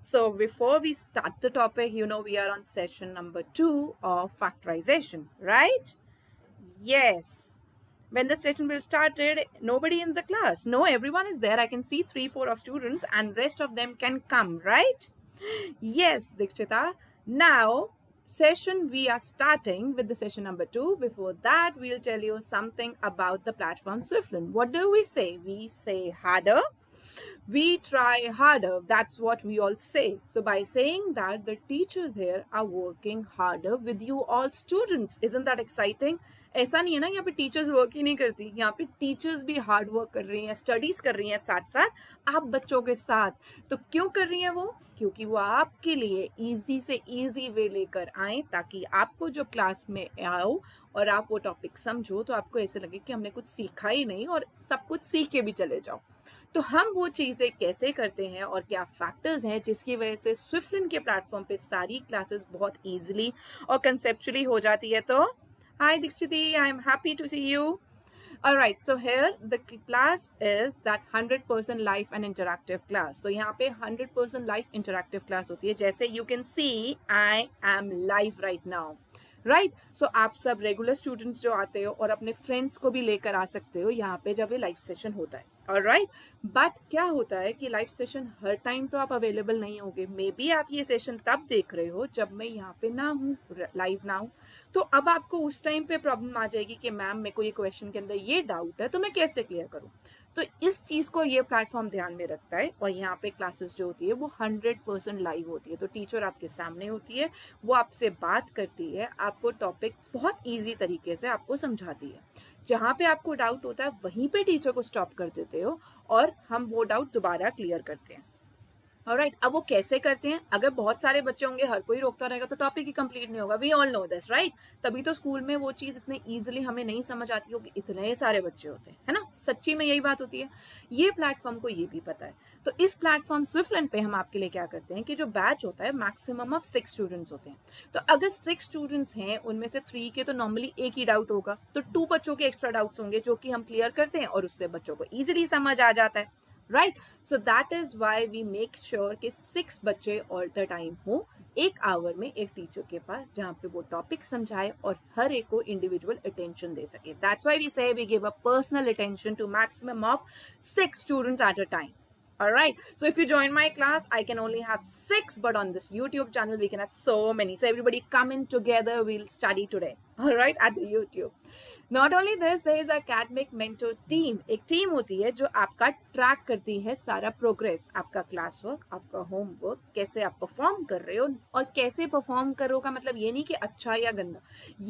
So before we start the topic, we are on session number 2 of factorization, right? Yes. When the session will started, nobody in the class. No, everyone is there. I can see 3-4 of students and rest of them can come, right? Yes, Dikshita. Now, session we are starting with the session number 2. Before that, we'll tell you something about the platform Swiflearn. What do we say? We say harder. We try harder. That's what we all say. So by saying that, the teachers here are working harder with you all students. Isn't that exciting? ऐसा नहीं है ना यहाँ पे teachers work ही नहीं करती, यहाँ पे टीचर्स भी हार्ड वर्क कर रही हैं, स्टडीज कर रही हैं साथ साथ आप बच्चों के साथ. तो क्यों कर रही हैं वो? क्योंकि वो आपके लिए इजी से इजी वे लेकर आए ताकि आपको जो क्लास में आओ और आप वो टॉपिक समझो तो आपको ऐसे लगे कि हमने कुछ सीखा ही नहीं और सब कुछ सीख के भी चले जाओ. तो हम वो चीज़ें कैसे करते हैं और क्या फैक्टर्स हैं जिसकी वजह से स्विफ्टलर्न के प्लेटफॉर्म पे सारी क्लासेस बहुत इजीली और कंसेप्चुअली हो जाती है. तो hi Dikshiti, I am happy to see you. Alright, so here the class is that 100% live and interactive class. So यहाँ पे 100% live interactive class होती है. जैसे you can see I am live right now. Right so आप सब regular students जो आते हो और अपने फ्रेंड्स को भी लेकर आ सकते हो यहाँ पे जब ये लाइव सेशन होता है. ऑलराइट, बट क्या होता है कि लाइव सेशन हर टाइम तो आप अवेलेबल नहीं होंगे. मे बी आप ये सेशन तब देख रहे हो जब मैं यहाँ पे ना हूँ, लाइव ना हूँ. तो अब आपको उस टाइम पे प्रॉब्लम आ जाएगी कि मैम मेरे को ये क्वेश्चन के अंदर ये डाउट है तो मैं कैसे क्लियर करूँ. तो इस चीज़ को ये प्लेटफॉर्म ध्यान में रखता है और यहाँ पे क्लासेस जो होती है वो 100% लाइव होती है. तो टीचर आपके सामने होती है, वो आपसे बात करती है, आपको टॉपिक बहुत इजी तरीके से आपको समझाती है. जहाँ पे आपको डाउट होता है वहीं पे टीचर को स्टॉप कर देते हो और हम वो डाउट दोबारा क्लियर करते हैं. ऑलराइट, अब वो कैसे करते हैं? अगर बहुत सारे बच्चे होंगे, हर कोई रोकता रहेगा तो टॉपिक ही कंप्लीट नहीं होगा. We all know this, right? तभी तो स्कूल में वो चीज़ इतने इजीली हमें नहीं समझ आती होगी, इतने सारे बच्चे होते हैं, है ना? सच्ची में यही बात होती है. ये प्लेटफॉर्म को ये भी पता है. तो इस प्लेटफॉर्म स्विफ्टलर्न पे हम आपके लिए क्या करते हैं कि जो बैच होता है मैक्सिमम ऑफ 6 स्टूडेंट्स होते हैं. तो अगर 6 स्टूडेंट्स हैं उनमें से 3 के तो नॉर्मली एक ही डाउट होगा, तो 2 बच्चों के एक्स्ट्रा डाउट्स होंगे जो कि हम क्लियर करते हैं और उससे बच्चों को ईजिली समझ आ जाता है. Right, so that is why we make sure कि 6 बच्चे ऑल द टाइम हो एक आवर में एक टीचर के पास जहाँ पे वो टॉपिक समझाए और हर एक को इंडिविजुअल अटेंशन दे सके. That's why we say we give a personal attention to maximum of 6 students at a time. Alright, so if you join my class, I can only have 6, but on this YouTube channel, we can have so many. So everybody come in together, we'll study today. Alright, at the YouTube. Not only this, there is a academic mentor team. एक team होती है जो आपका track करती है सारा progress, आपका class work, आपका होमवर्क, कैसे आप परफॉर्म कर रहे हो. और कैसे परफॉर्म करो का मतलब ये नहीं कि अच्छा या गंदा,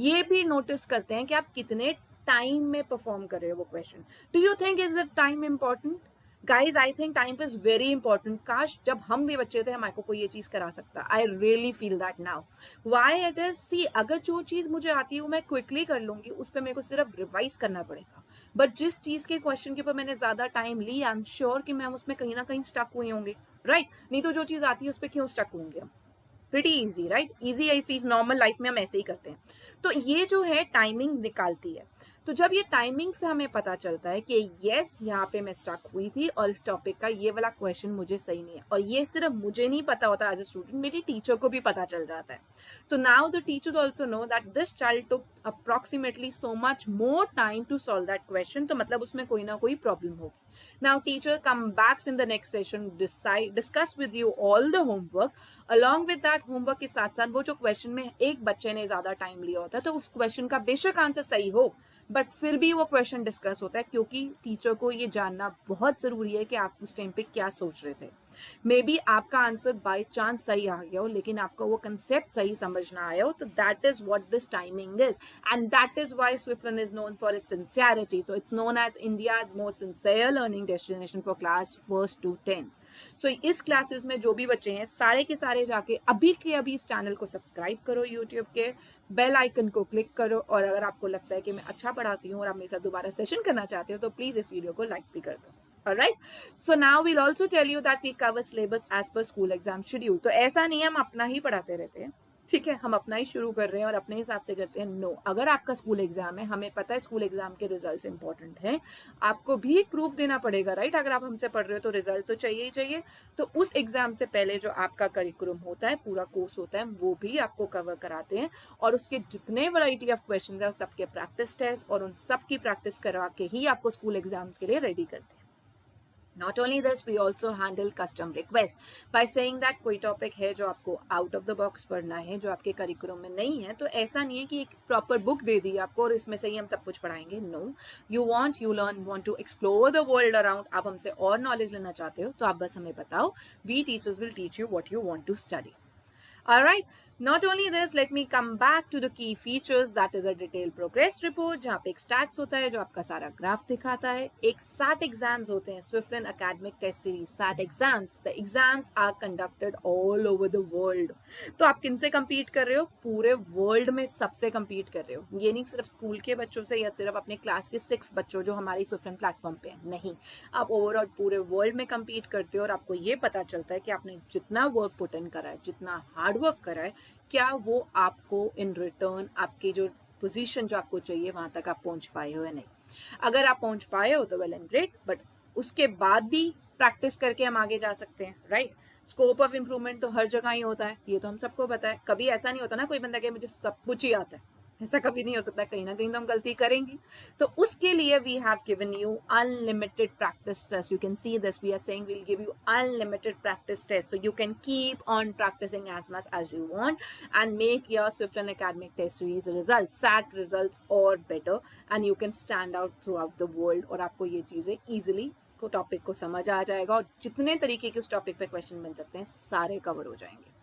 ये भी नोटिस करते हैं कि आप कितने टाइम में परफॉर्म कर रहे हो वो question. Do you think is the time important? Guys, I think time is very important. काश जब हम भी बच्चे थे हमारे को कोई ये चीज़ करा सकता. I really feel that now. Why it is, see अगर जो चीज़ मुझे आती है वो मैं क्विकली कर लूँगी, उस पर मेरे को सिर्फ रिवाइज करना पड़ेगा. बट जिस चीज़ के क्वेश्चन के ऊपर मैंने ज़्यादा टाइम ली, आई एम श्योर कि मैम उसमें कहीं ना कहीं स्टक हुए होंगे. राइट, नहीं तो जो चीज़ आती है उस पर क्यों स्टक होंगे हम? Pretty easy, right? ईजी ऐसी नॉर्मल लाइफ में हम ऐसे ही करते हैं. तो ये जो है टाइमिंग निकालती है. तो जब ये टाइमिंग से हमें पता चलता है कि यस यहाँ पे मैं स्टक हुई थी और इस टॉपिक का ये वाला क्वेश्चन मुझे सही नहीं है, और ये सिर्फ मुझे नहीं पता होता एज ए स्टूडेंट, मेरी टीचर को भी पता चल जाता है. तो now the teachers also know that this child took approximately so much more time to solve that question, तो मतलब उसमें कोई ना कोई प्रॉब्लम होगी. Now teacher come backs in the next session, discuss with you all the homework. Along with that homework के साथ साथ वो जो क्वेश्चन में एक बच्चे ने ज्यादा टाइम लिया होता है तो उस क्वेश्चन का बेशक आंसर सही हो, बट फिर भी वो क्वेश्चन डिस्कस होता है क्योंकि टीचर को ये जानना बहुत ज़रूरी है कि आप उस टाइम पे क्या सोच रहे थे. मे बी आपका आंसर बाय चांस सही आ गया हो लेकिन आपको वो कंसेप्ट सही समझ ना आया हो. तो that is what this timing is, and that is why Swiftlearn is known for its sincerity. So it's known as India's most sincere learning destination for class 1 to 10. So इस क्लासेस में जो भी बच्चे हैं सारे के सारे जाके अभी के अभी इस चैनल को सब्सक्राइब करो, यूट्यूब के बेल आइकन को क्लिक करो, और अगर आपको लगता है कि मैं अच्छा पढ़ाती हूँ और आप मेरे साथ दोबारा सेशन करना चाहते हो तो प्लीज इस वीडियो को लाइक भी कर दो. Alright, so now we'll also tell you that we cover syllabus as per school exam schedule. तो ऐसा नहीं है हम अपना ही पढ़ाते रहते हैं, ठीक है, हम अपना ही शुरू कर रहे हैं और अपने हिसाब से करते हैं। नो, अगर आपका स्कूल एग्जाम है, हमें पता है स्कूल एग्जाम के रिजल्ट्स इंपॉर्टेंट हैं, आपको भी एक प्रूफ देना पड़ेगा, राइट? अगर आप हमसे पढ़ रहे हो तो रिजल्ट तो चाहिए ही चाहिए। तो उस एग्जाम से पहले जो आपका करिकुलम होता है, पूरा कोर्स होता है, वो भी आपको कवर कराते हैं और उसके जितने वैरायटी ऑफ क्वेश्चन है सबके प्रैक्टिस टेस्ट और उन सब की प्रैक्टिस करवा के ही आपको स्कूल एग्जाम्स के लिए रेडी करते हैं। Not only this, we also handle custom requests by saying that कोई टॉपिक है जो आपको आउट ऑफ द बॉक्स पढ़ना है, जो आपके करिकुलम में नहीं है, तो ऐसा नहीं है कि एक प्रॉपर बुक दे दी आपको और इसमें से ही हम सब कुछ पढ़ाएंगे। No, you learn want to explore the world around. आप हमसे और नॉलेज लेना चाहते हो तो आप बस हमें बताओ। We teachers will teach you what you want to study. Alright, not only this, let me come back to the key features, that is a detailed progress report जहाँ पे एक स्टैक्स होता है जो आपका सारा ग्राफ दिखाता है। एक SAT एग्जाम्स होते हैं, Swiflearn Academic Test Series SAT exams. The exams are conducted all over the world. तो आप किन से कम्पीट कर रहे हो? पूरे वर्ल्ड में सबसे कम्पीट कर रहे हो। ये नहीं सिर्फ स्कूल के बच्चों से या सिर्फ अपने क्लास के 6 बच्चों जो हमारी Swiflearn प्लेटफॉर्म पे हैं, नहीं, आप ओवरऑल पूरे वर्ल्ड में कम्पीट करते हो और आपको ये पता चलता है कि आपने जितना वर्क पुट इन करा है, जितना हार्ड वर्क करा है, क्या वो आपको इन रिटर्न आपकी जो पोजीशन जो आपको चाहिए वहां तक आप पहुंच पाए हो या नहीं। अगर आप पहुंच पाए हो तो वेल एंड ग्रेट, बट उसके बाद भी प्रैक्टिस करके हम आगे जा सकते हैं, राइट? स्कोप ऑफ इम्प्रूवमेंट तो हर जगह ही होता है, ये तो हम सबको पता है। कभी ऐसा नहीं होता ना कोई बंदा कहे मुझे सब कुछ ही आता है, ऐसा कभी नहीं हो सकता, कहीं ना कहीं तो हम गलती करेंगे। तो उसके लिए we have given you unlimited practice test. You can see this, we are saying we'll give you unlimited practice test, so you can keep on practising as much as you want and make your Swiflearn Academic Test Series results, SAT results और better, and you can stand out throughout the world। और आपको ये चीजें easily को topic को समझ आ जाएगा और जितने तरीके के उस टॉपिक पे क्वेश्चन बन सकते हैं सारे कवर हो जाएंगे।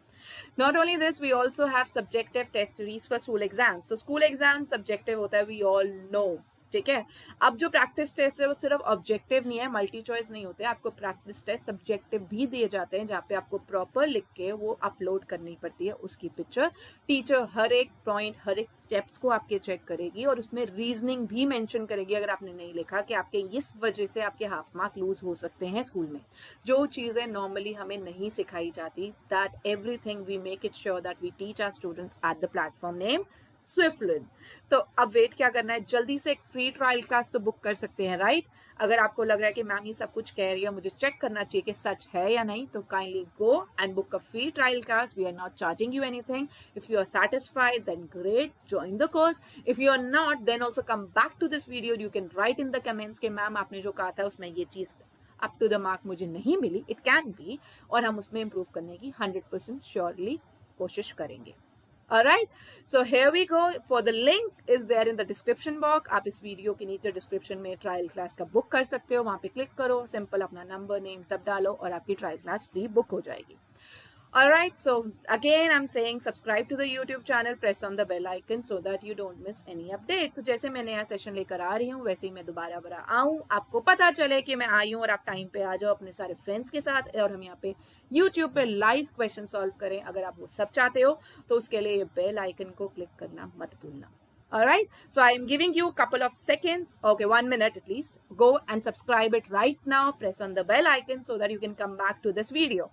Not only this, we also have subjective test series for school exams. So school exam subjective होता है, we all know, ठीक है? अब जो प्रैक्टिस टेस्ट है वो सिर्फ ऑब्जेक्टिव नहीं है, मल्टी चॉइस नहीं होते, आपको प्रैक्टिस टेस्ट सब्जेक्टिव भी दिए जाते हैं जहाँ पे आपको प्रॉपर लिख के वो अपलोड करनी पड़ती है उसकी पिक्चर। टीचर हर एक पॉइंट, हर एक स्टेप्स को आपके चेक करेगी और उसमें रीजनिंग भी मेंशन करेगी अगर आपने नहीं लिखा कि आपके इस वजह से आपके हाफ मार्क लूज हो सकते हैं स्कूल में। जो चीज़ें नॉर्मली हमें नहीं सिखाई जाती, that everything we make it sure that we teach our students at the platform name Swiflearn। तो अब वेट क्या करना है, जल्दी से एक फ्री ट्रायल क्लास तो बुक कर सकते हैं, राइट? अगर आपको लग रहा है कि मैम ये सब कुछ कह रही है, मुझे चेक करना चाहिए कि सच है या नहीं, तो kindly go and book a free trial class. We are not charging you anything. If you are satisfied then great, join the course. If you are not then also come back to this video. You can write in the comments के ma'am आपने जो कहा था उसमें ये चीज up to the mark मुझे नहीं मिली, इट कैन बी, और हम उसमें इम्प्रूव करने की 100% श्योरली कोशिश करेंगे। Alright, so here we go. For the link is there in the description box. आप इस वीडियो के नीचे डिस्क्रिप्शन में ट्रायल क्लास का बुक कर सकते हो, वहाँ पे क्लिक करो, सिंपल अपना नंबर नेम सब डालो और आपकी ट्रायल क्लास फ्री बुक हो जाएगी। Alright, so again I'm saying subscribe to the YouTube channel, press on the bell icon so that you don't miss any update। तो जैसे मैं नया सेशन लेकर आ रही हूँ वैसे ही मैं दोबारा आऊँ, आपको पता चले कि मैं आई हूँ और आप टाइम पे आ जाओ अपने सारे फ्रेंड्स के साथ और हम यहाँ पे YouTube पे लाइव क्वेश्चन सॉल्व करें। अगर आप वो सब चाहते हो तो उसके लिए ये बेल आइकन को क्लिक करना मत भूलना। Alright, so I am giving you a couple of seconds, okay, 1 minute at least. Go and subscribe it right now, press on the bell icon so that you can come back to this video।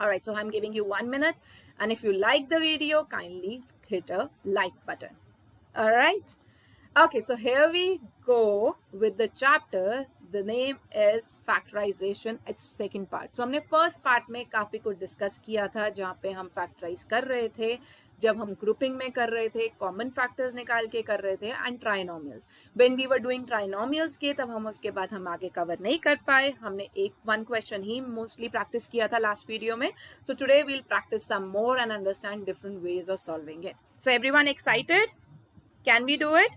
Alright, so I'm giving you 1 minute, and if you like the video, kindly hit a like button. Alright, okay, so here we go with the chapter. The name is Factorisation, its second part। So हमने first part में काफी कुछ discuss किया था जहाँ पे हम factorise कर रहे थे, जब हम ग्रुपिंग में कर रहे थे, कॉमन फैक्टर्स निकाल के कर रहे थे, and trinomials. When we were doing trinomials के तब हम उसके बाद हम आगे कवर नहीं कर पाए, हमने वन क्वेश्चन ही मोस्टली प्रैक्टिस किया था लास्ट वीडियो में। So today we'll practise some more and understand different ways of solving it. So everyone excited? Can we do it?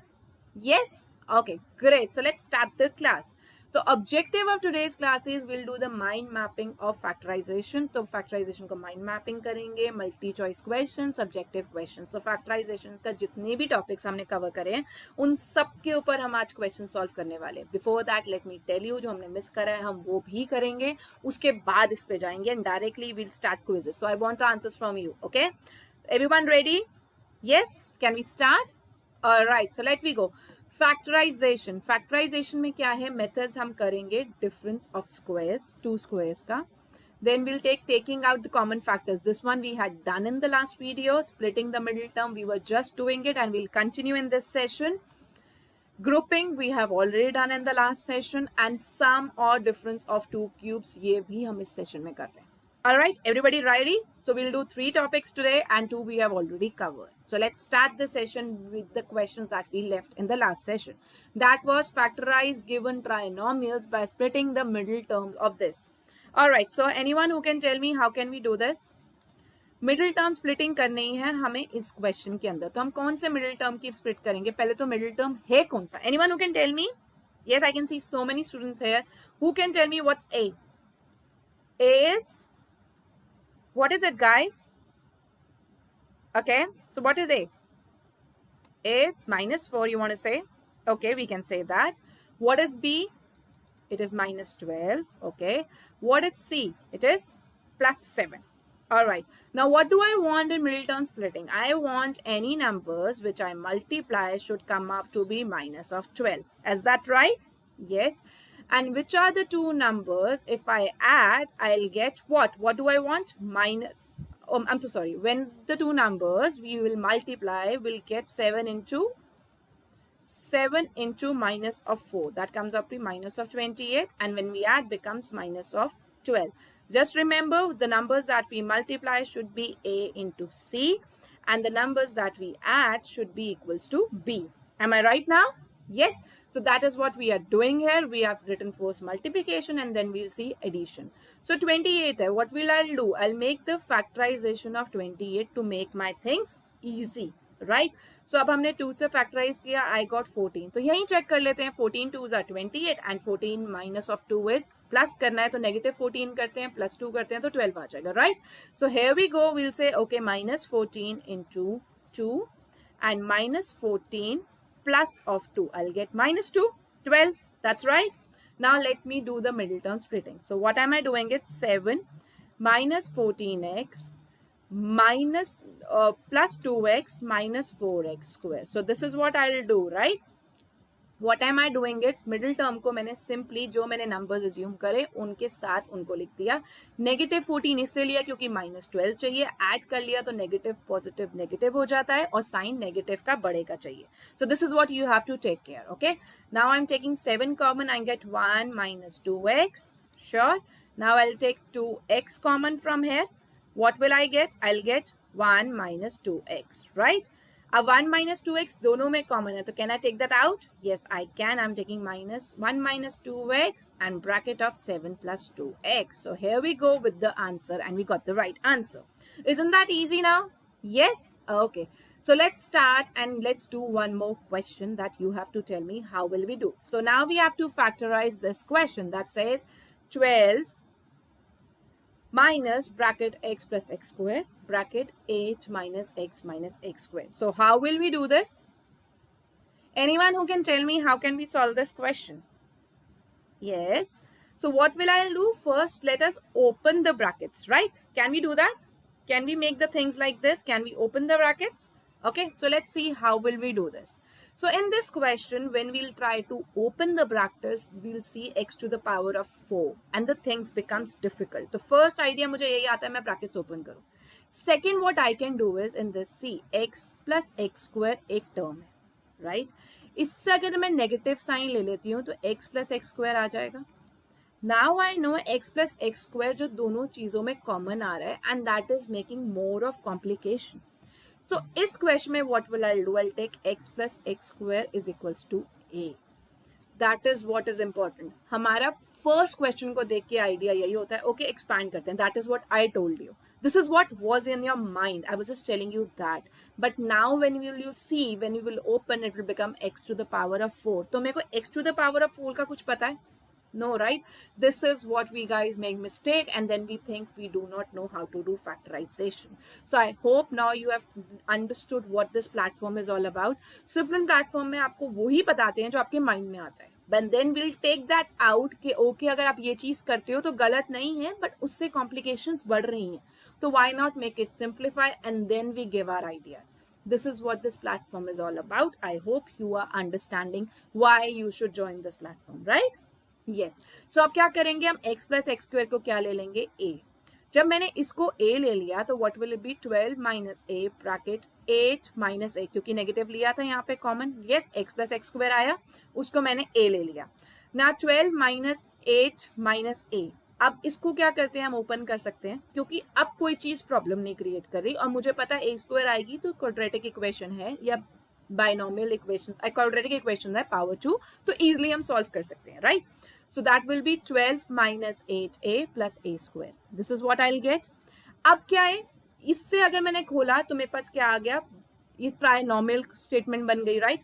Yes? Okay, great. So let's start the class. तो objective of today's class is we'll do the mind mapping of factorization। तो factorization को mind mapping करेंगे, multi choice questions, subjective questions। तो factorization का जितने भी topics हमने cover करे हैं उन सब के ऊपर हम आज question solve करने वाले हैं। Before that let me tell you जो हमने miss करा है हम वो भी करेंगे, उसके बाद इस पे जाएंगे and directly we'll start quizzes। So I want the answers from you, okay? Everyone ready? Yes? Can we start? Alright, so let we go। Factorisation में क्या है, मेथड्स हम करेंगे difference of squares, two squares का, Then we'll take taking out the common factors. This one we had done in the last video. Splitting the middle term, we were just doing it and we'll continue in this session. Grouping we have already done in the last session, and sum or difference of two cubes, ये भी हम इस session में कर रहे हैं. All right, everybody ready? So we'll do 3 topics today and 2 we have already covered. So let's start the session with the questions that we left in the last session. That was factorize given trinomials by splitting the middle terms of this. All right, so anyone who can tell me how can we do this? Middle term splitting करनी है हमें इस question के अंदर. तो हम कौन से मिडिल टर्म की स्प्लिट करेंगे? पहले तो मिडिल टर्म है कौन सा? Anyone who can tell me? Yes, I can see so many students here. Who can tell me what's a? A is, what is it guys? Okay, so what is a? A is -4, you want to say? Okay, we can say that. What is b? It is -12. Okay, what is c? It is +7. All right, now what do I want in middle term splitting? I want any numbers which I multiply should come up to be -12. Is that right? Yes. And which are the two numbers if I add I'll get what? What do I want? Minus, I'm so sorry, when the two numbers we will multiply, we'll get 7 into minus of 4, that comes up to minus of 28, and when we add becomes minus of 12. Just remember, the numbers that we multiply should be a into c, and the numbers that we add should be equals to b. Am I right now? Yes, so that is what we are doing here. We have written first multiplication and then we'll see addition. So 28, what will I do? I'll make the factorization of 28 to make my things easy, right? So अब हमने 2 से factorize किया, I got 14. तो यहीं check कर लेते हैं. 14 2s are 28 and 14 minus of 2 is plus करना है तो negative 14 करते हैं, plus 2 करते हैं तो 12 आ जाएगा, right? So here we go. We'll say okay, minus 14 into 2 and minus 14 plus of 2. I'll get -2, 12. That's right. Now let me do the middle term splitting. So what am I doing? It's 7 minus 14x minus plus 2x minus 4x square. So this is what I'll do, right? What am I doing? It's middle term को मैंने simply जो मैंने numbers assume करे उनके साथ उनको लिख दिया. -14 इसलिए लिया क्योंकि -12 चाहिए. Add कर लिया तो negative positive negative हो जाता है और sign negative का बढ़ेगा चाहिए. So this is what you have to take care. Okay. Now I'm taking 7 common. I get 1 minus 2x. Sure. Now I'll take 2x common from here. What will I get? I'll get 1 minus 2x. Right. अब 1 minus 2x दोनों में common है तो can I take that out? Yes, I can. I'm taking -1 minus 2x and bracket of 7 plus 2x. So here we go with the answer and we got the right answer. Isn't that easy now? Yes? Okay. So let's start and let's do one more question that you have to tell me how will we do. So now we have to factorize this question that says 12 minus bracket x plus x square bracket 8 minus x square. So how will we do this? Anyone who can tell me how can we solve this question? Yes. So what will I do? First, let us open the brackets, right? Can we do that? Can we make the things like this? Can we open the brackets? Okay, so let's see how will we do this. So in this question, when we'll try to open the brackets, we'll see x to the power of 4 and the things becomes difficult. The first idea मुझे यही आता है मैं brackets open करूँ. Second, what I can do is in this see x plus x square एक term है, right? इससे अगर मैं negative sign ले लेती हूँ तो x plus x square आ जाएगा. Now I know x plus x square जो दोनों चीजों में common आ रहा है and that is making more of complication. So इस question में what will I do? I'll take x plus x square is equals to a. That is what is important. हमारा first question को देख के idea यही होता है. Okay, expand करते हैं. That is what I told you. This is what was in your mind. I was just telling you that. But now when will you see, when you will open, it will become x to the power of 4. तो मेरे को x to the power of 4 का कुछ पता है? No, right? This is what we guys make mistake and then we think we do not know how to do factorization. So I hope now you have understood what this platform is all about. Swiflearn platform में आपको वही बताते हैं जो आपके mind में आता है. But then we'll take that out कि okay अगर आप ये चीज करते हो तो गलत नहीं है but उससे complications बढ़ रही हैं. तो why not make it simplify and then we give our ideas. This is what this platform is all about. I hope you are understanding why you should join this platform, right? Yes. So अब क्या करेंगे हम x plus x square को क्या ले लेंगे a. जब मैंने इसको a ले लिया तो what will it be 12 minus a bracket 8 minus a, क्योंकि नेगेटिव लिया था यहाँ पे common, yes x plus x square आया, उसको मैंने a ले लिया ना। 12 माइनस 8 माइनस a, अब इसको क्या करते हैं हम ओपन कर सकते हैं, क्योंकि अब कोई चीज प्रॉब्लम नहीं क्रिएट कर रही और मुझे पता है a स्क्वायर आएगी तो क्वाड्रेटिक इक्वेशन है या बाइनोमियल इक्वेशंस, क्वाड्रेटिक इक्वेशन है पावर 2, तो इजिली हम सॉल्व कर सकते हैं, right. So that will be 12 minus 8a plus a square. This is what I'll get. अब क्या है, इससे अगर मैंने खोला तो मेरे पास क्या आ गया, ये ट्राइनोमियल स्टेटमेंट बन गई, राइट।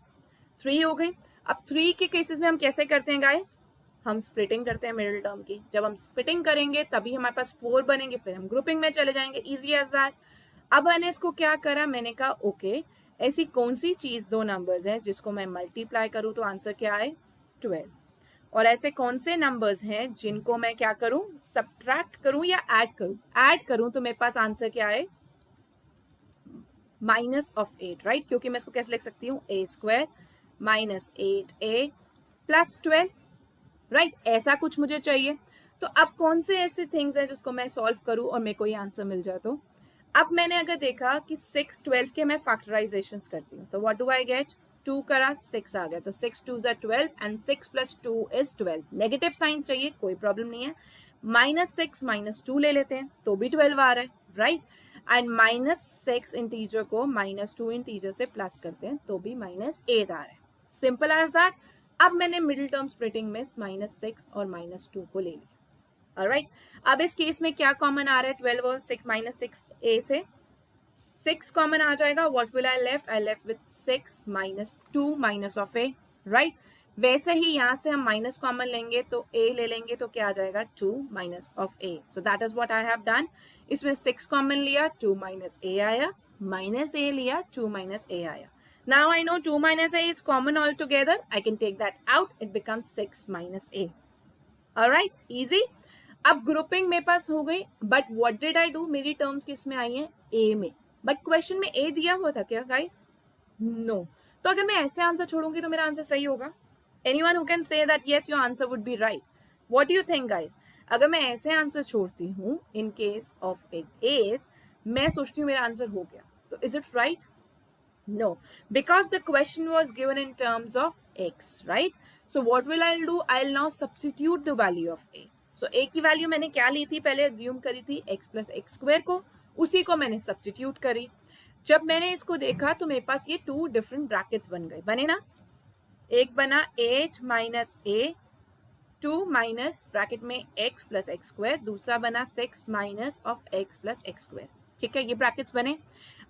3 हो गई। अब 3 के केसेस में हम कैसे करते हैं गाइस, हम स्प्लिटिंग करते हैं मिडिल टर्म की। जब हम स्प्लिटिंग करेंगे तभी हमारे पास 4 बनेंगे, फिर हम ग्रुपिंग में चले जाएंगे, इजी एज दैट। अब मैंने इसको क्या करा, मैंने कहा ओके ऐसी कौन सी चीज दो नंबर्स है जिसको मैं मल्टीप्लाई करूं तो आंसर क्या आए 12, और ऐसे कौन से नंबर्स हैं जिनको मैं क्या करूं, सब्ट्रैक्ट करूं या ऐड करूं तो मेरे पास आंसर क्या है माइनस ऑफ 8, राइट। क्योंकि मैं इसको कैसे लिख सकती हूँ, a square minus 8a plus 12, right. ऐसा कुछ मुझे चाहिए। तो अब कौन से ऐसे थिंग्स हैं जिसको मैं सॉल्व करूं और मेरे को ये आंसर मिल जाए। तो अब मैंने अगर देखा कि 6 12 के मैं फैक्टराइजेशन करती हूँ तो व्हाट डू आई गेट, 2 करा 6 आ गया, तो 6 2 ज़ा 12 and 6 plus 2 is 12। Negative sign चाहिए, कोई प्रॉब्लम नहीं है, -6 -2 ले लेते हैं तो भी 12 आ रहा है, राइट। एंड -6 इंटीजर को -2 इंटीजर से प्लस करते हैं तो भी -8 आ रहा है, सिंपल एज दैट। अब मैंने मिडिल टर्म स्प्लिटिंग में -6 और -2 को ले लिया, ऑलराइट। अब इस केस में क्या कॉमन आ रहा है, 12 और 6 -6a से 6 कॉमन आ जाएगा, what will I left, I left with 6 -2 minus of a, right. वैसे ही यहाँ से हम माइनस कॉमन लेंगे तो a ले लेंगे तो क्या आ जाएगा 2 minus of a, so that is what I have done. इसमें 6 कॉमन लिया, 2 माइनस a आया, माइनस a लिया, 2 माइनस a आया। Now I know 2 minus a is common altogether. I can take that out. It becomes 6 minus a. Alright, easy. अब grouping मेरे पास हो गई, but what did I do, मेरी terms किस में आई हैं, a में, बट क्वेश्चन में a दिया हुआ था क्या गाइस, नो। तो अगर मैं ऐसे आंसर छोड़ूंगी तो मेरा आंसर सही होगा। Anyone who can say that yes your answer would be right, what do you think guys. अगर मैं ऐसे आंसर छोड़ती हूँ in case of it is, मैं सोचती हूँ मेरा आंसर हो गया, तो is it right, no, because the question was given in terms of x, right? So what will I do, I'll now substitute the value of a. So a की value मैंने क्या ली थी, पहले assume करी थी x प्लस एक्स स्क्वायर को, उसी को मैंने सब्सटीट्यूट करी। जब मैंने इसको देखा तो मेरे पास ये 2 डिफरेंट ब्रैकेट्स बन गए, बने ना। एक बना 8 माइनस a 2 माइनस ब्रैकेट में x प्लस एक्स स्क्वायर, दूसरा बना 6 minus of x plus x square, ठीक है, ये ब्रैकेट्स बने।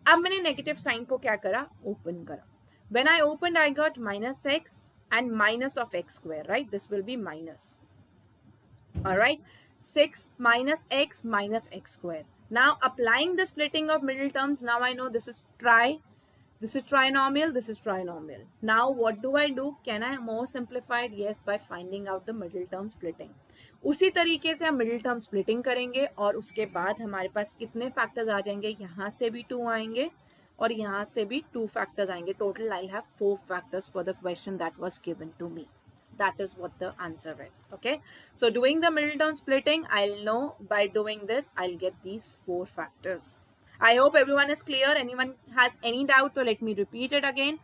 अब मैंने नेगेटिव साइन को क्या करा, ओपन करा। When I open I got -6 and minus of x square, right, this will be minus, alright, 6 minus x minus x square. Now applying the splitting of middle terms, now I know this is trinomial, this is trinomial. Now what do I do, can I more simplified, yes, by finding out the middle term splitting. उसी तरीके से हम middle term splitting करेंगे और उसके बाद हमारे पास कितने फैक्टर्स आ जाएंगे, यहाँ से भी 2 आएंगे और यहाँ से भी 2 फैक्टर्स आएंगे, total I have 4 factors for the question that was given to me. That is what the answer is. Okay, so doing the middle term splitting, I'll know by doing this I'll get these 4 factors. I hope everyone is clear. Anyone has any doubt so let me repeat it again.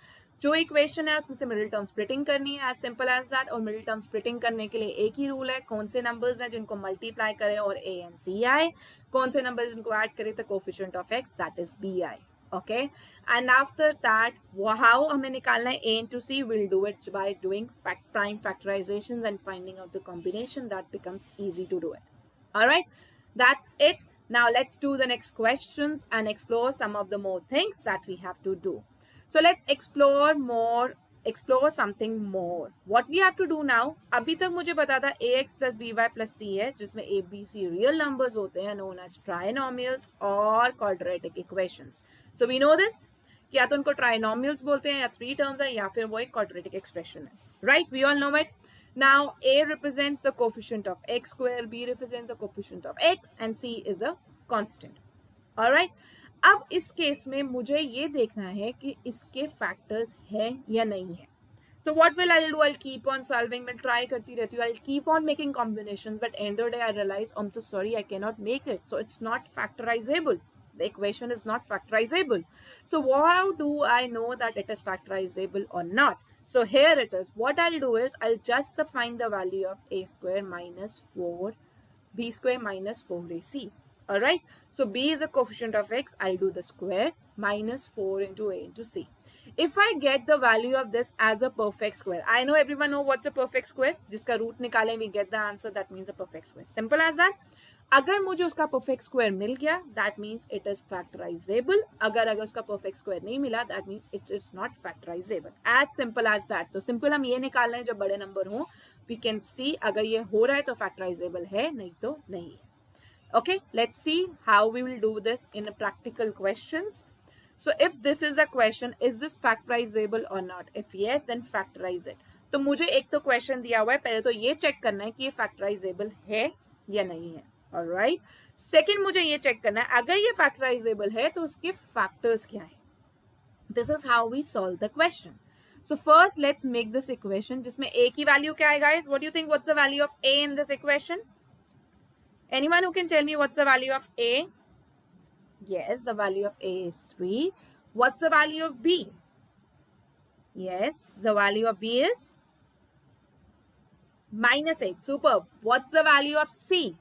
जो equation है उसमें से middle term splitting करनी है, as simple as that. और middle term splitting करने के लिए एक ही रूल है, कौन से नंबर्स हैं जिनको मल्टीप्लाई करें और a एंड c आए, कौन से नंबर्स जिनको ऐड करें तो coefficient of x, that is bi. Okay, and after that how हमें निकालना है a into c, we'll do it by doing prime factorizations and finding out the combination. That becomes easy to do it. All right, that's it. Now let's do the next questions and explore some of the more things that we have to do. So let's explore something more. What we have to do now, अभी तक मुझे पता था ax plus by plus c है, जिसमें a b c real numbers होते हैं, known as trinomials और quadratic equations. So we know this, कि या तो उनको trinomials बोलते हैं या 3 terms है या फिर वो एक quadratic expression है, right? We all know it. Now a represents the coefficient of x square, b represents the coefficient of x and c is a constant. All right. अब इस केस में मुझे ये देखना है कि इसके फैक्टर्स हैं या नहीं है। So what will I do? I'll keep on solving. मैं try करती रहती हूँ. I'll keep on making combinations, but end of the day I realize, I'm so sorry, I cannot make it. So it's not factorizable. The equation is not factorizable. So how do I know that it is factorizable or not? So here it is. What I'll do is I'll just find the value of a square minus 4b square minus 4ac. All right. So b is a coefficient of x. I'll do the square minus 4 into a into c. If I get the value of this as a perfect square, I know everyone know what's a perfect square. जिसका root निकालें, we get the answer. That means a perfect square. Simple as that. अगर मुझे उसका perfect square मिल गया, that means it is factorizable. अगर उसका perfect square नहीं मिला, that means it's not factorizable. As simple as that. तो simple हम ये निकाल रहे हैं जब बड़े number हो. We can see अगर ये हो रहा है तो factorizable है, नहीं तो नहीं है. Okay, let's see how we will do this in practical questions. So if this is a question, is this factorizable or not? If yes, then factorize it. तो मुझे एक तो question दिया हुआ है, पहले तो ये check करना है कि ये factorizable है या नहीं है. Alright. Second, मुझे ये check करना है अगर ये factorizable है तो उसके factors क्या हैं. This is how we solve the question. So first, let's make this equation जिसमें a की value क्या है, guys? What do you think? What's the value of a in this equation? Anyone who can tell me what's the value of a? Yes, the value of a is 3. What's the value of b? Yes, the value of b is minus 8. Superb. What's the value of c?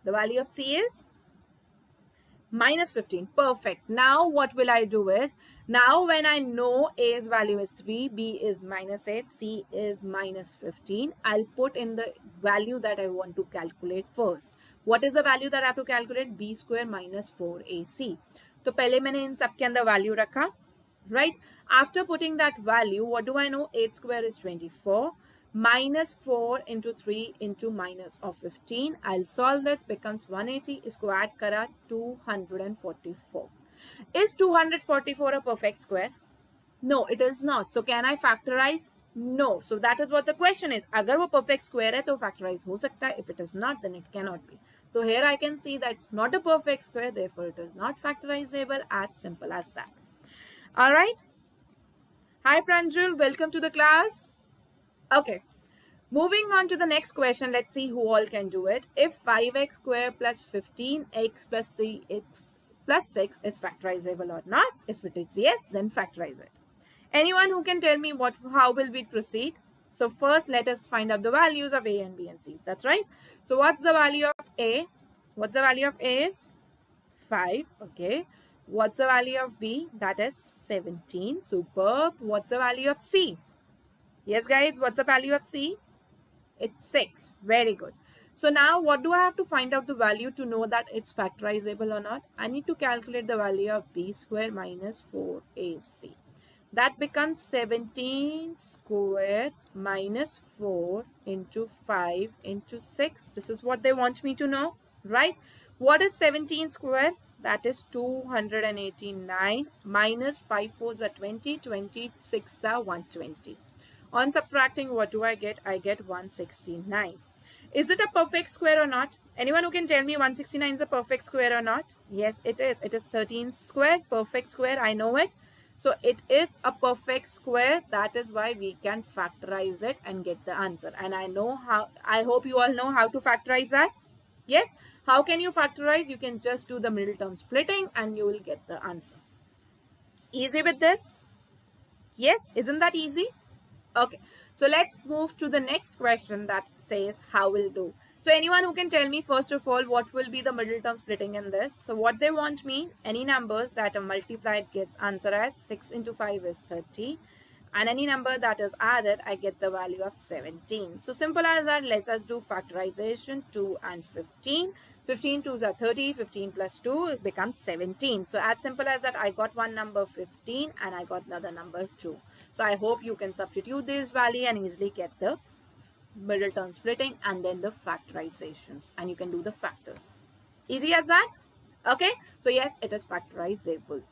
The value of c is minus 15. Perfect. Now what will I do is, now when I know a's value is 3, b is minus 8, c is minus 15, I'll put in the value that I want to calculate first. What is the value that I have to calculate? b square minus 4ac. तो पहले मैंने इन सब के अंदर value रखा, right? After putting that value, what do I know? 8 square is 24. Minus 4 into 3 into minus of 15. I'll solve this, becomes 180. इसको add करा 244. Is 244 a perfect square? No, it is not. So can I factorize? No. So that is what the question is. अगर वो perfect square है तो factorize हो सकता है. If it is not, then it cannot be. So here I can see that it's not a perfect square. Therefore, it is not factorizable. As simple as that. All right. Hi Pranjul, welcome to the class. Okay, moving on to the next question. Let's see who all can do it. If 5x square plus 15x plus 3x plus 6 is factorizable or not. If it is yes, then factorize it. Anyone who can tell me how will we proceed? So first, let us find out the values of a and b and c. That's right. So what's the value of a? What's the value of a is 5. Okay. What's the value of b? That is 17. Superb. What's the value of c? Yes, guys, what's the value of c? It's 6. Very good. So now what do I have to find out the value to know that it's factorizable or not? I need to calculate the value of b square minus 4ac. That becomes 17 square minus 4 into 5 into 6. This is what they want me to know, right? What is 17 square? That is 289 minus 5 4s are 20, 26 are 120. On subtracting, what do I get? I get 169. Is it a perfect square or not? Anyone who can tell me 169 is a perfect square or not? Yes, it is. It is 13 square, perfect square. I know it. So it is a perfect square. That is why we can factorize it and get the answer. And I know how, I hope you all know how to factorize that. Yes. How can you factorize? You can just do the middle term splitting and you will get the answer. Easy with this? Yes. Isn't that easy? Okay, so let's move to the next question that says how we'll do. So anyone who can tell me first of all what will be the middle term splitting in this? So what they want me, any numbers that are multiplied gets answer as 6 into 5 is 30. And any number that is added, I get the value of 17. So simple as that, let's us do factorization 2 and 15. 15 2s are 30, 15 plus 2, it becomes 17. So as simple as that, I got one number 15 and I got another number 2. So I hope you can substitute this value and easily get the middle term splitting and then the factorizations. And you can do the factors. Easy as that? Okay. So yes, it is factorizable.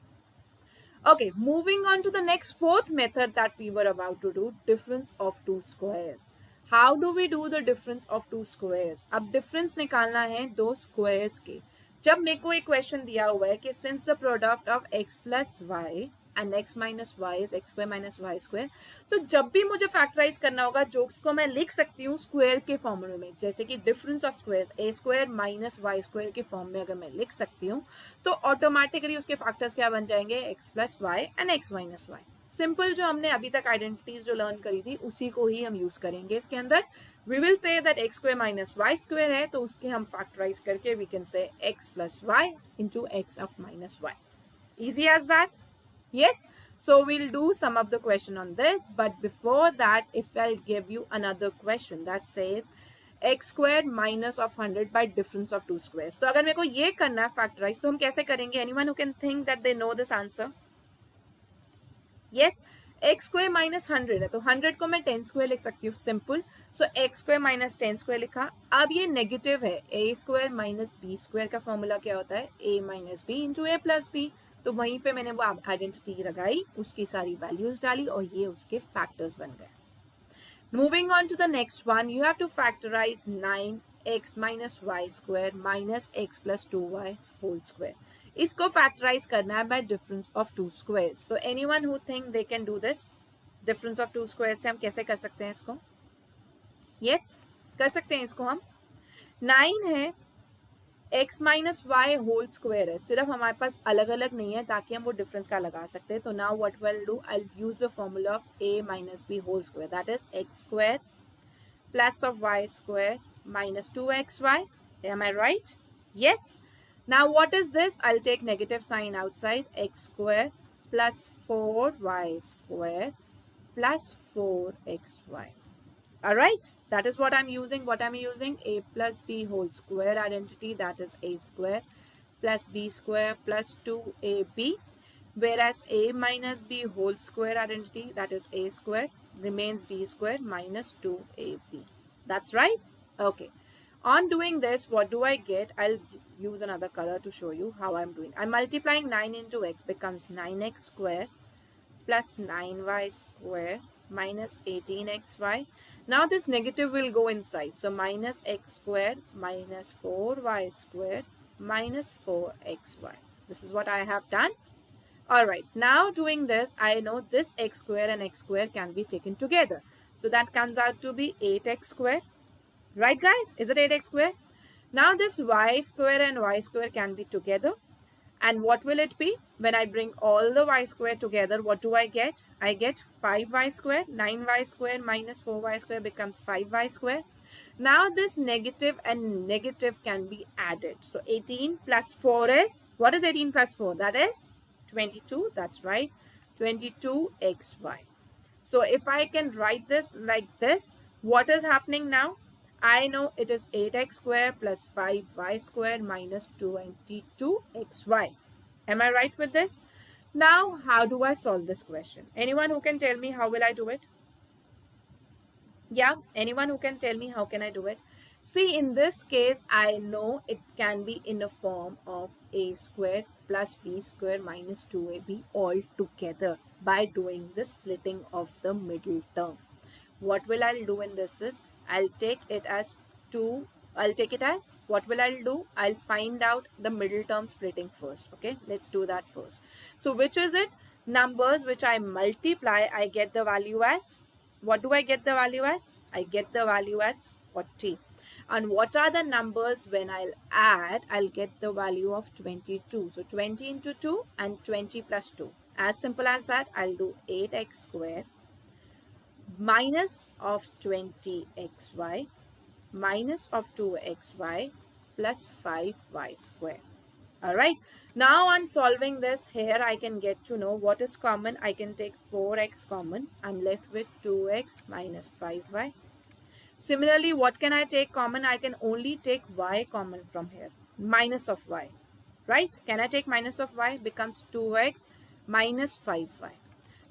Okay, moving on to the next fourth method that we were about to do, difference of two squares. How do we do the difference of two squares? अब difference निकालना है दो squares के. जब मेरे को एक question दिया हुआ है कि since the product of x plus y and x minus y is x square minus y square. तो जब भी मुझे फैक्टराइज करना होगा जोक्स को मैं लिख सकती हूँ स्क्वायर के फॉर्मूले में, जैसे कि difference of squares a square minus y square के फॉर्म में अगर मैं लिख सकती हूँ तो ऑटोमेटिकली उसके फैक्टर्स क्या बन जाएंगे, x plus y and x minus y. Simple जो हमने अभी तक आइडेंटिटीज जो लर्न करी थी उसी को ही हम यूज करेंगे इसके अंदर. We will say that x square minus y square है तो उसके हम फैक्टराइज करके we can say x plus y into x of minus y. Easy as that? Yes? So we'll do some of the question on this, but before that, if I'll give you another question that says x squared minus of 100 by difference of two squares. तो अगर मेरे को ये करना है factorize, तो हम कैसे करेंगे? Anyone who can think that they know this answer? Yes? x square minus 100 है तो 100 को मैं 10 square लिख सकती हूँ, simple. So x square minus 10 square लिखा. अब ये नेगेटिव है, a square minus b square का फॉर्मूला क्या होता है, a minus b into a plus b. तो वहीं पे मैंने वो आइडेंटिटी लगाई, उसकी सारी वैल्यूज डाली और ये उसके फैक्टर्स बन गए. Moving on to the next one, you have to factorise 9x minus y square minus x plus 2y whole square. इसको फैक्टराइज करना है by difference of two squares. So anyone who think they can do this? Difference of two squares से हम कैसे कर सकते हैं इसको? यस, कर सकते हैं इसको हम. 9 है, x minus y whole square है, सिर्फ हमारे पास अलग अलग नहीं है ताकि हम वो डिफरेंस का लगा सकते हैं. तो now what will do, I will use the formula of a minus b whole square, that is x square plus of y square minus 2xy. Am I right? Yes. Now what is this? I will take negative sign outside, x square plus 4y square plus 4xy. All right, that is what I'm using. What I'm using, a plus b whole square identity, that is a square plus b square plus 2ab, whereas a minus b whole square identity, that is a square, remains b square minus 2ab. That's right? Okay. On doing this, what do I get? I'll use another color to show you how I'm doing. I'm multiplying 9 into x, becomes 9x square plus 9y square minus 18xy. Now this negative will go inside. So minus x square minus 4y square minus 4xy. This is what I have done. Alright, now doing this, I know this x square and x square can be taken together. So that comes out to be 8x square. Right guys? Is it 8x square? Now this y square and y square can be together. And what will it be? When I bring all the y square together, what do I get? I get 5y square. 9y square minus 4y square becomes 5y square. Now this negative and negative can be added. So 18 plus 4 is, what is 18 plus 4? That is 22. That's right. 22xy. So if I can write this like this, what is happening now? I know it is 8x square plus 5y square minus 22xy. Am I right with this? Now, how do I solve this question? Anyone who can tell me how will I do it? Yeah, anyone who can tell me how can I do it? See, in this case, I know it can be in the form of a square plus b square minus 2ab all together by doing the splitting of the middle term. What will I do in this is, I'll take it as 2, I'll take it as, what will I do? I'll find out the middle term splitting first. Okay, let's do that first. So which is it? Numbers which I multiply, I get the value as, what do I get the value as? I get the value as 40. And what are the numbers when I'll add? I'll get the value of 22. So 20 into 2 and 20 plus 2. As simple as that, I'll do 8x square minus of 20xy minus of 2xy plus 5y square. Alright, now on solving this, here I can get to know what is common. I can take 4x common. I'm left with 2x minus 5y. Similarly, what can I take common? I can only take y common from here. Minus of y. Right? Can I take minus of y? Becomes 2x minus 5y.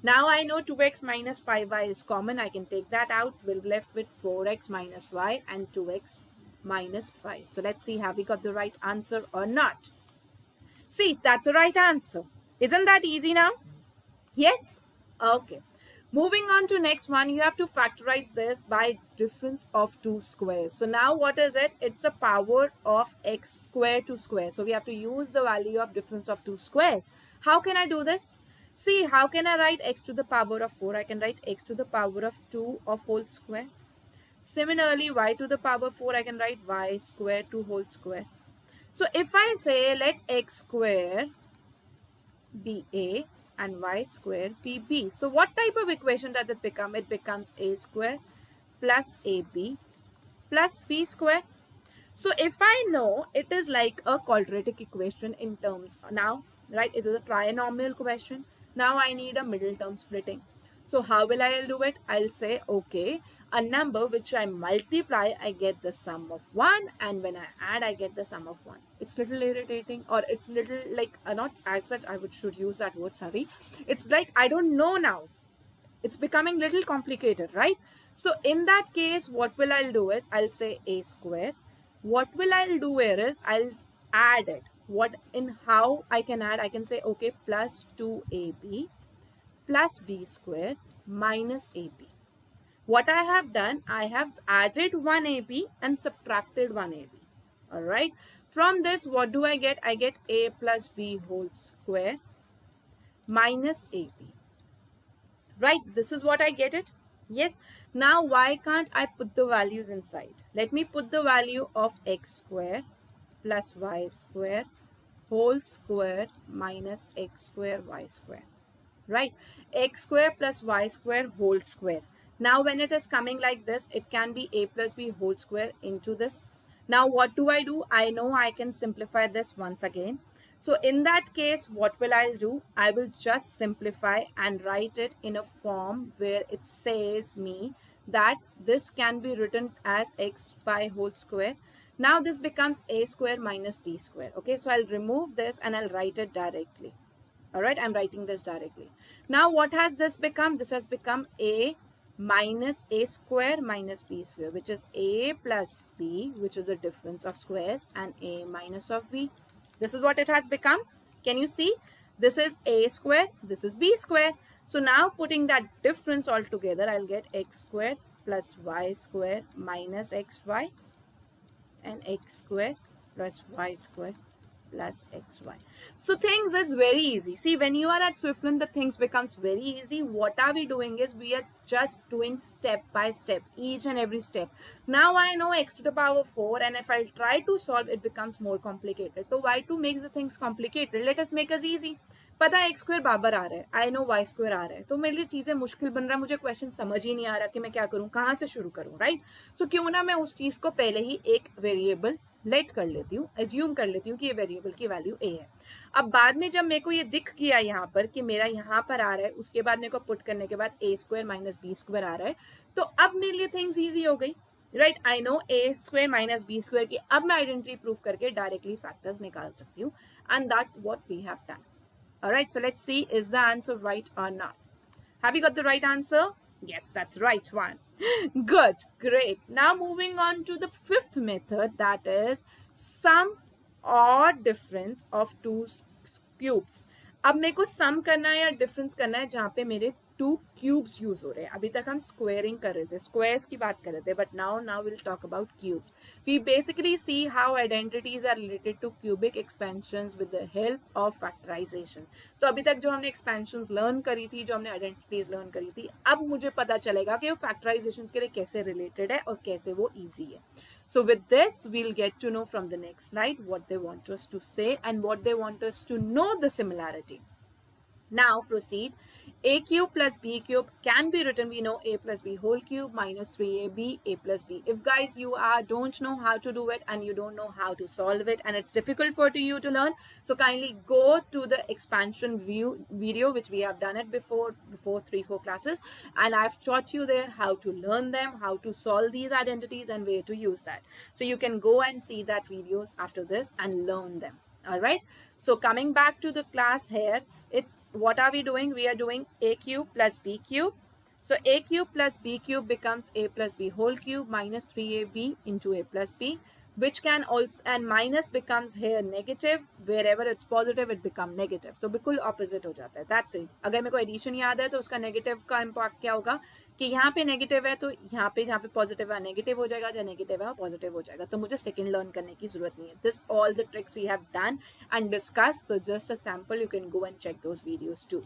Now I know 2x minus 5y is common. I can take that out. We're left with 4x minus y and 2x minus 5. So let's see, have we got the right answer or not? See, that's the right answer. Isn't that easy now? Yes? Okay. Moving on to next one, you have to factorize this by difference of two squares. So now what is it? It's a power of x square to square. So we have to use the value of difference of two squares. How can I do this? See, how can I write x to the power of 4? I can write x to the power of 2 of whole square. Similarly, y to the power 4, I can write y square to whole square. So if I say let x square be a and y square be b. So what type of equation does it become? It becomes a square plus ab plus b square. So if I know it is like a quadratic equation in terms now, right? It is a trinomial question. Now I need a middle term splitting. So how will I do it? I'll say, okay, a number which I multiply, I get the sum of 1, and when I add, I get the sum of 1. It's little irritating, or it's little like, not as such, should use that word, sorry. It's like, I don't know now. It's becoming little complicated, right? So in that case, what will I'll do is, I'll say a square. What will I'll do here is, I'll add it. How I can add, I can say, okay, plus 2ab plus b square minus ab. What I have done, I have added 1ab and subtracted 1ab. All right. From this, what do I get? I get a plus b whole square minus ab. Right, this is what I get it. Yes. Now, why can't I put the values inside? Let me put the value of x square plus y square whole square minus x square y square. Right, x square plus y square whole square. Now, when it is coming like this, it can be a plus b whole square into this. Now, what do? I know I can simplify this once again. So in that case, what will I do? I will just simplify and write it in a form where it says me that this can be written as x by whole square. Now this becomes a square minus b square. Okay, so I'll remove this and I'll write it directly. All right, I'm writing this directly. Now what has this become? This has become a minus a square minus b square, which is a plus b, which is the difference of squares, and a minus of b. This is what it has become. Can you see? This is a square, this is b square. So now putting that difference all together, I'll get x square plus y square minus xy and x square plus y square plus xy. So things is very easy. See, when you are at Swiflearn, the things becomes very easy. What are we doing is, we are just doing step by step, each and every step. Now I know x to the power 4, and if I'll try to solve, it becomes more complicated. So why to make the things complicated? Let us make us easy. पता है x square बराबर आ रहा है, I know y square आ रहा है, तो मेरे लिए चीजें मुश्किल बन रहा है, मुझे क्वेश्चन समझ ही नहीं आ रहा कि मैं क्या करूं, कहां से शुरू करूं, राइट? सो क्यों ना मैं उस चीज को पहले ही एक वेरिएबल लेट कर लेती हूँ, एज्यूम कर लेती हूँ कि ये वेरिएबल की वैल्यू a है. अब बाद में जब मेरे को ये दिख गया यहाँ पर कि मेरा यहाँ पर आ रहा है, उसके बाद मेरे को पुट करने के बाद a square minus b square आ रहा है, तो अब मेरे लिए थिंग्स ईजी हो गई, right? I know a square minus b square की अब मैं आइडेंटिटी प्रूव करके डायरेक्टली फैक्टर्स निकाल सकती हूँ, and that what we have done. Alright, so let's see, is the answer right or not? Have you got the right answer? Yes, that's right one. Good, great. Now moving on to the fifth method, that is sum or difference of two cubes. अब मेरे को सम करना है या difference करना है जहाँ पे मेरे टू क्यूब्स यूज हो रहे हैं. अभी तक हम स्क्वेयरिंग कर रहे थे, स्क्वायर्स की बात कर रहे थे, but now will talk about cubes. We basically see how identities are related to cubic expansions with the help of factorisation. तो अभी तक जो हमने एक्सपेंशंस लर्न करी थी, जो हमने आइडेंटिटीज लर्न करी थी, अब मुझे पता चलेगा कि वो फैक्टराइजेशन के लिए कैसे रिलेटेड है और कैसे वो ईजी है. So with this, we'll get to know from the next slide what they want us to say and what they want us to know the similarity. Now proceed. A cube plus b cube can be written, we know, a plus b whole cube minus 3ab a plus b. If guys you don't know how to do it and you don't know how to solve it and it's difficult for you to learn, so kindly go to the expansion video which we have done it before 3-4 classes, and I've taught you there how to learn them, how to solve these identities and where to use that. So you can go and see that videos after this and learn them. All right, so coming back to the class here, it's what are we doing? We are doing a cube plus b cube. So a cube plus b cube becomes a plus b whole cube minus 3ab into a plus b, which can also, and minus becomes here negative, wherever it's positive it become negative. So बिल्कुल opposite हो जाता है. That's it. अगर मेरे को addition याद है तो उसका नेगेटिव का इम्पैक्ट क्या होगा कि यहाँ पे नेगेटिव है तो यहाँ पे पॉजिटिव है नेगेटिव हो जाएगा, जहाँ नेगेटिव है पॉजिटिव हो जाएगा. तो मुझे सेकंड लर्न करने की जरूरत नहीं है. This all the tricks we have done and discussed. So just a sample, you can go and check those videos too.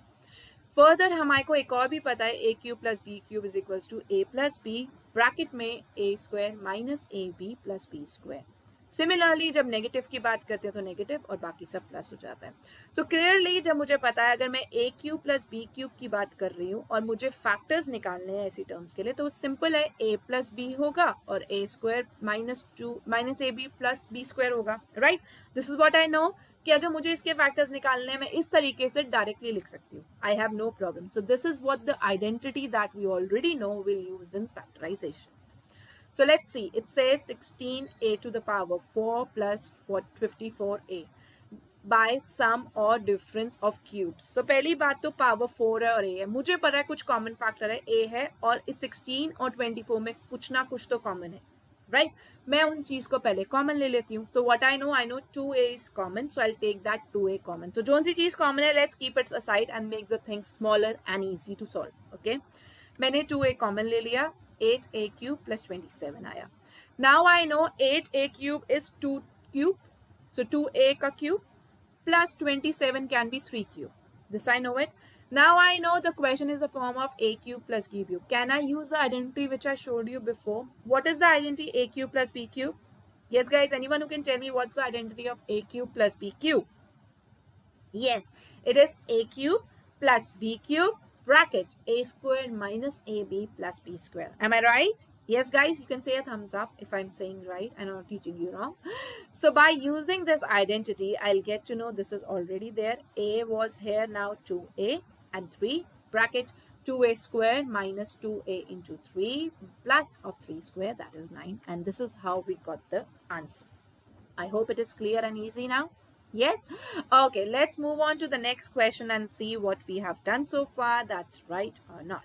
Further हमारे को एक और भी पता है a cube plus b cube is equals to a plus b bracket में a square minus a b plus b square. Similarly जब negative की बात करते हैं तो नेगेटिव और बाकी सब प्लस हो जाता है. तो क्लियरली जब मुझे पता है अगर मैं a cube plus b cube की बात कर रही हूँ और मुझे फैक्टर्स निकालने हैं ऐसी टर्म्स के लिए तो सिंपल है a प्लस b होगा और a square minus a b plus b square होगा. Right, this is what I know कि अगर मुझे इसके फैक्टर्स निकालने हैं मैं इस तरीके से डायरेक्टली लिख सकती हूँ. I have no problem. So this is what the identity that we already know will use in factorisation. So let's see, it says 16a to the power 4 plus 54a by sum or difference of cubes. So पहली बात तो power 4 है और a है. मुझे पता है कुछ common factor है a है और इस 16 और 24 में कुछ ना कुछ तो common है. Right? मैं उन चीज को पहले common ले लेती हूँ. So what I know 2a is common, so I'll take that 2a common. So जो सी चीज common है, let's keep it aside and make the thing smaller and easy to solve. Okay? मैंने 2a common ले लिया. 8a cube plus 27 आया. Now I know 8a cube is 2 cube. So 2a का cube plus 27 can be 3 cube. This I know it. Now I know the question is a form of a cube plus b cube. Can I use the identity which I showed you before? What is the identity a cube plus b cube? Yes guys, anyone who can tell me what's the identity of a cube plus b cube? Yes, it is a cube plus b cube bracket a squared minus ab plus b square. Am I right? Yes guys, you can say a thumbs up if I'm saying right and I'm not teaching you wrong. So by using this identity, I'll get to know this is already there. A was here, now 2a and 3 bracket 2a square minus 2a into 3 plus of 3 square, that is 9. And this is how we got the answer. I hope it is clear and easy now. Yes? Okay, let's move on to the next question and see what we have done so far. That's right or not.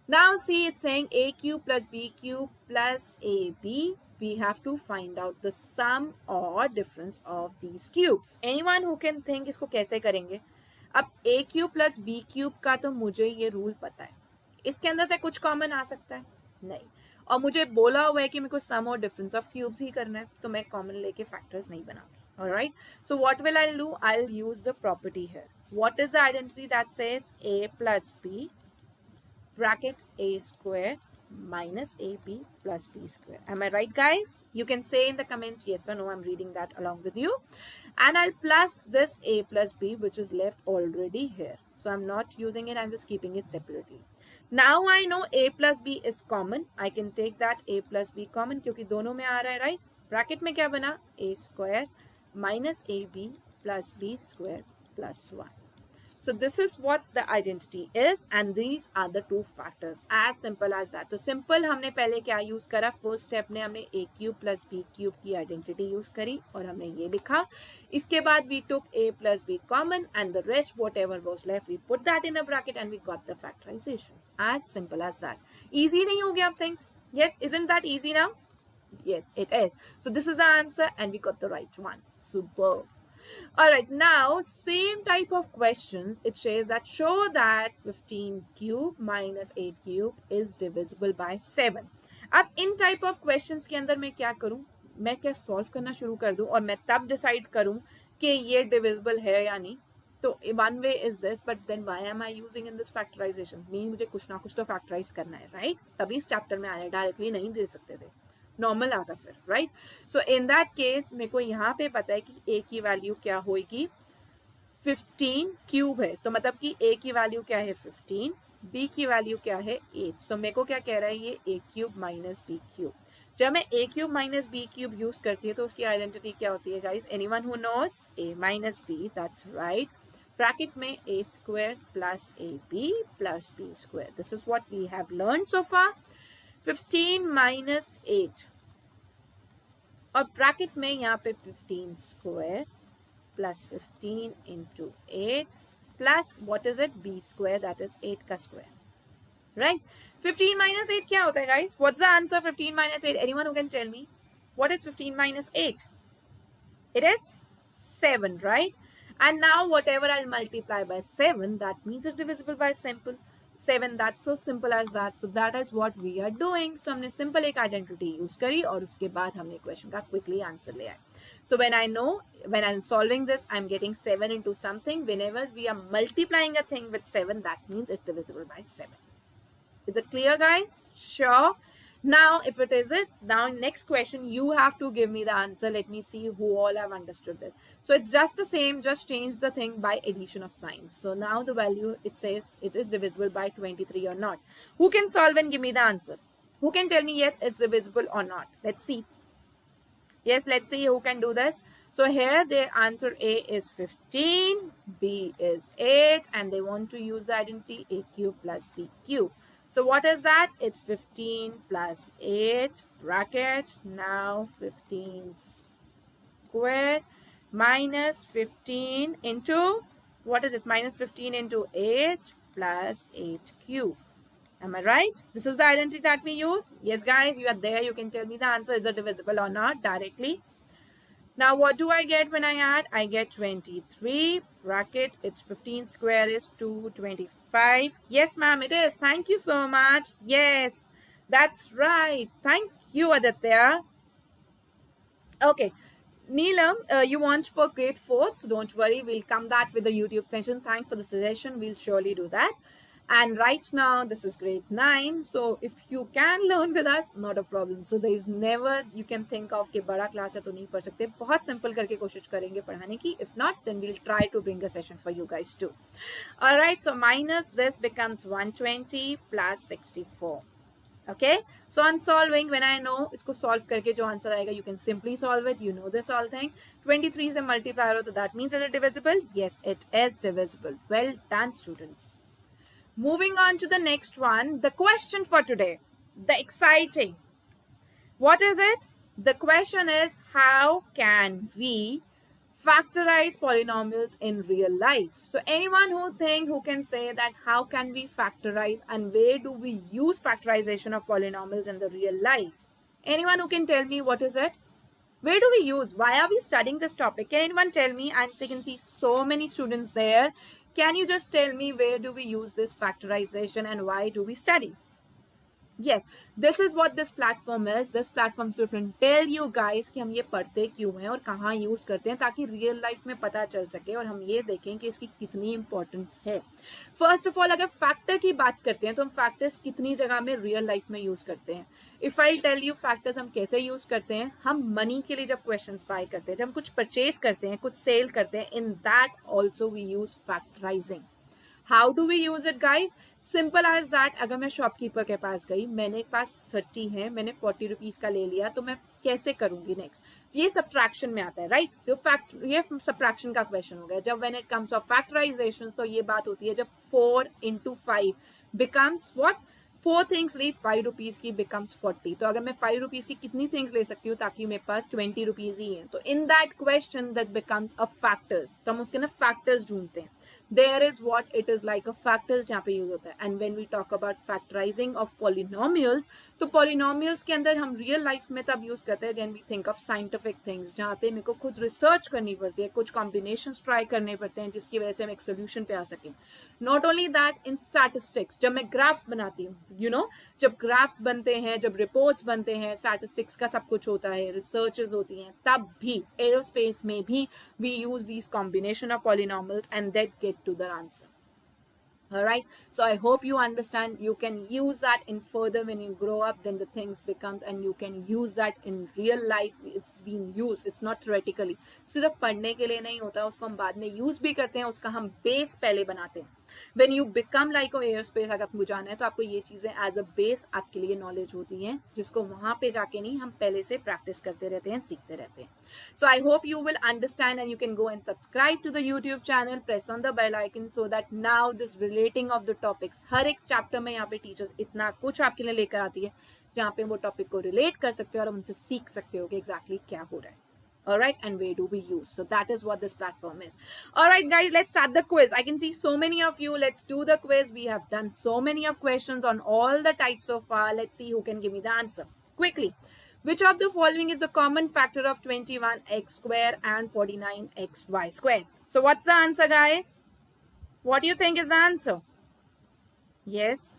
Now see, it's saying a cube plus b cube plus ab. We have to find out the sum or difference of these cubes. Anyone who can think इसको कैसे करेंगे? अब a cube plus b cube का तो मुझे ये rule पता है. इसके अंदर से कुछ कॉमन आ सकता है? नहीं. और मुझे बोला हुआ है कि मेरे को सम और डिफरेंस ऑफ क्यूब्स ही करना है, तो मैं कॉमन लेके फैक्टर्स नहीं बनाऊंगी. Alright, so what will I do? I'll use the property here. What is the identity that says a plus b bracket a square minus ab plus b square? Am I right guys? You can say in the comments yes or no. I'm reading that along with you. And I'll plus this a plus b which is left already here. So I'm not using it, I'm just keeping it separately. Now I know a plus b is common. I can take that a plus b common क्योंकि दोनों में आ रहा है, right? Bracket में क्या बना? a square minus ab plus b square plus 1. So this is what the identity is and these are the two factors. As simple as that. तो simple हमने पहले क्या use करा? First step ने हमने a cube plus b cube की identity use करी और हमने ये लिखा. इसके बाद we took a plus b common and the rest whatever was left we put that in a bracket and we got the factorization. As simple as that. Easy नहीं हो गया अब things? Yes, isn't that easy now? Yes, it is. So this is the answer and we got the right one. Superb. Alright, now same type of questions. It says that show that 15 cube minus 8 cube is divisible by 7. अब इन type of questions के अंदर मैं क्या करूँ? मैं क्या solve करना शुरू कर दूँ और मैं तब decide करूँ कि ये divisible है या नहीं. तो one way is this, but then why am I using in this factorization? Mean मुझे कुछ ना कुछ तो factorize करना है, right? तभी इस chapter में आने directly नहीं दे सकते थे. नॉर्मल आता फिर, right? So in that case मेरे को यहाँ पे पता है कि a की वैल्यू क्या होगी? 15 क्यूब है तो मतलब कि a की वैल्यू क्या है? 15. b की वैल्यू क्या है? 8. तो मेरे को क्या कह रहा है ये? a cube minus b cube. जब मैं a cube minus b cube use करती है तो उसकी आइडेंटिटी क्या होती है guys? Anyone who knows? a minus b, that's right. Bracket में a square plus ab plus b square. This is what we have learn so far. 15 minus 8 और bracket में यहाँ पे 15 square plus 15 into 8 plus what is it? b square, that is 8 का square, right? 15 minus 8 क्या होता है guys? What's the answer? 15 minus 8, anyone who can tell me what is 15 minus 8? It is 7, right? And now whatever I'll multiply by 7, that means it's divisible by simple. 7. That's so simple as that. So that is what we are doing. So हमने simple एक identity use करी और उसके बाद हमने question का quickly answer ले आए. So when I know, when I'm solving this, I'm getting 7 into something. Whenever we are multiplying a thing with 7, that means it's divisible by 7. Is it clear, guys? Sure. Now, if it isn't, now next question, you have to give me the answer. Let me see who all have understood this. So it's just the same, just change the thing by addition of signs. So now the value, it says it is divisible by 23 or not. Who can solve and give me the answer? Who can tell me yes, it's divisible or not? Let's see. Yes, let's see who can do this. So here the answer A is 15, B is 8, and they want to use the identity A cube plus B cube. So what is that? It's 15 plus 8 bracket. Now 15 square minus 15 into, what is it? Minus 15 into 8 plus 8 cube. Am I right? This is the identity that we use. Yes, guys, you are there. You can tell me the answer. Is it divisible or not directly? Now, what do I get when I add? I get 23 bracket. It's 15 square is 225. Yes, ma'am, it is. Thank you so much. Yes, that's right. Thank you, Aditya. Okay. Neelam, you want for grade 4th, so don't worry. We'll come back with the YouTube session. Thanks for the suggestion. We'll surely do that. And right now, this is grade 9. So if you can learn with us, not a problem. So there is never you can think of कि बड़ा class है तो नहीं पढ़ सकते. बहुत simple करके कोशिश करेंगे पढ़ाने की. If not, then we'll try to bring a session for you guys too. All right. So minus this becomes 120 plus 64. Okay. So on solving, when I know इसको solve करके जो answer आएगा, you can simply solve it. You know this all thing. 23 से multiplier हो तो that means is it divisible? Yes, it is divisible. Well done, students. Moving on to the next one, the question for today, the exciting. What is it? The question is, how can we factorize polynomials in real life? So anyone who can say that how can we factorize and where do we use factorization of polynomials in the real life? Anyone who can tell me what is it? Where do we use? Why are we studying this topic? Can anyone tell me? And I can see so many students there. Can you just tell me where do we use this factorization and why do we study? Yes, this is what this platform is. This platform will tell you guys कि हम ये पढ़ते क्यों हैं और कहाँ use करते हैं ताकि रियल लाइफ में पता चल सके और हम ये देखें कि इसकी कितनी इंपॉर्टेंस है. फर्स्ट ऑफ ऑल अगर फैक्टर की बात करते हैं तो हम फैक्टर्स कितनी जगह में रियल लाइफ में यूज़ करते हैं. If I tell you factors हम कैसे यूज़ करते हैं, हम मनी के लिए जब क्वेश्चंस बाय करते हैं, जब हम कुछ परचेज करते हैं, कुछ सेल करते हैं, in that also we use factorising. How do we use it guys? Simple as that. अगर मैं शॉपकीपर के पास गई, मेरे पास 30 है, मैंने 40 रुपीज का ले लिया, तो मैं कैसे करूंगी नेक्स्ट? ये सब्ट्रैक्शन में आता है, राइट? तो ये सब्ट्रैक्शन का क्वेश्चन हो गया. जब when it comes of factorisation, तो ये बात होती है जब 4 into 5 becomes what? 4 things leave 5 rupees की बिकम्स 40. तो अगर मैं 5 रुपीज की कितनी थिंग्स ले सकती हूँ ताकि मेरे पास 20 रुपीज ही है? तो in that question that becomes a factors. तो हम उसके ना फैक्टर्स ढूंढते हैं. There is what it is like a factors जहाँ पे यूज होता है. And when we talk about factorizing of polynomials, तो polynomials के अंदर हम real life में तब यूज करते हैं when we think of scientific things, जहाँ पे मेरे को खुद रिसर्च करनी पड़ती है, कुछ combinations ट्राई करने पड़ते हैं जिसकी वजह से हम एक सोल्यूशन पे आ सकें. Not only that, in statistics, जब मैं ग्राफ्स बनाती हूँ, you know, जब ग्राफ्स बनते हैं, जब रिपोर्ट्स बनते हैं, स्टैटिस्टिक्स का सब कुछ होता है, रिसर्चेस होती हैं, तब भी एरोस्पेस में भी we use these combination of polynomials and that get to the answer. All right, so I hope you understand. You can use that in further when you grow up, then the things becomes, and you can use that in real life. It's being used, it's not theoretically. सिर्फ पढ़ने के लिए नहीं होता, उसको हम बाद में यूज भी करते हैं, उसका हम बेस पहले बनाते हैं. When you become like a aerospace, अगर आपको जाना है तो आपको ये चीजें एज अ बेस आपके लिए नॉलेज होती हैं, जिसको वहां पे जाके नहीं, हम पहले से प्रैक्टिस करते रहते हैं, सीखते रहते हैं. So I hope you will understand and you can go and subscribe to the YouTube channel, press on the bell icon so that now this relating of the topics, हर एक चैप्टर में यहाँ पे टीचर्स इतना कुछ आपके लिए लेकर आती है जहाँ पे वो टॉपिक को रिलेट कर सकते हो और उनसे सीख सकते हो कि एग्जैक्टली क्या हो रहा है. All right, and where do we use? So that is what this platform is. All right, guys, let's start the quiz. I can see so many of you. Let's do the quiz. We have done so many of questions on all the types so far. Let's see who can give me the answer quickly. Which of the following is the common factor of 21x square and 49xy square? So what's the answer, guys? What do you think is the answer? Yes.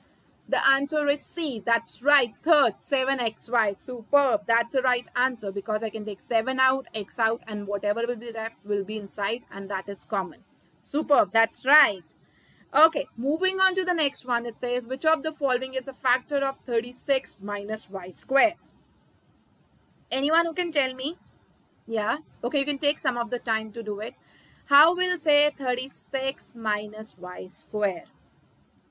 The answer is C. That's right. Third, 7xy. Superb. That's the right answer because I can take 7 out, x out, and whatever will be left will be inside, and that is common. Superb. That's right. Okay, moving on to the next one. It says, which of the following is a factor of 36 minus y square? Anyone who can tell me? Yeah. Okay, you can take some of the time to do it. How will say 36 minus y square?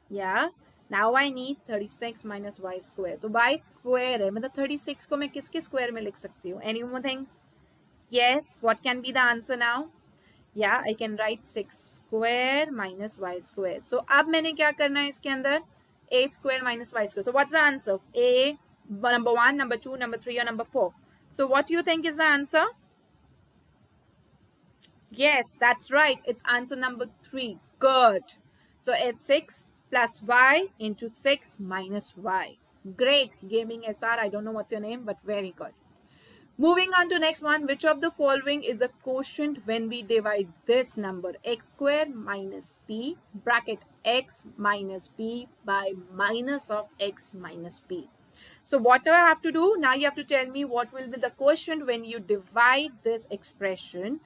Yeah. Now I need 36 minus y square. तो y square है, मतलब 36 को मैं किसके square में लिख सकती हूँ? Anyone think? Yes. What can be the answer now? Yeah, I can write 6 square minus y square. So अब मैंने क्या करना है इसके अंदर? A square minus y square. So what's the answer? A, number 1, number 2, number 3, or number 4? So what do you think is the answer? Yes, that's right. It's answer number 3. Good. So it's 6 plus y into 6 minus y. Great. Gaming SR. I don't know what's your name, but very good. Moving on to next one. Which of the following is the quotient when we divide this number? X square minus b bracket x minus b by minus of x minus b. So what do I have to do? Now you have to tell me what will be the quotient when you divide this expression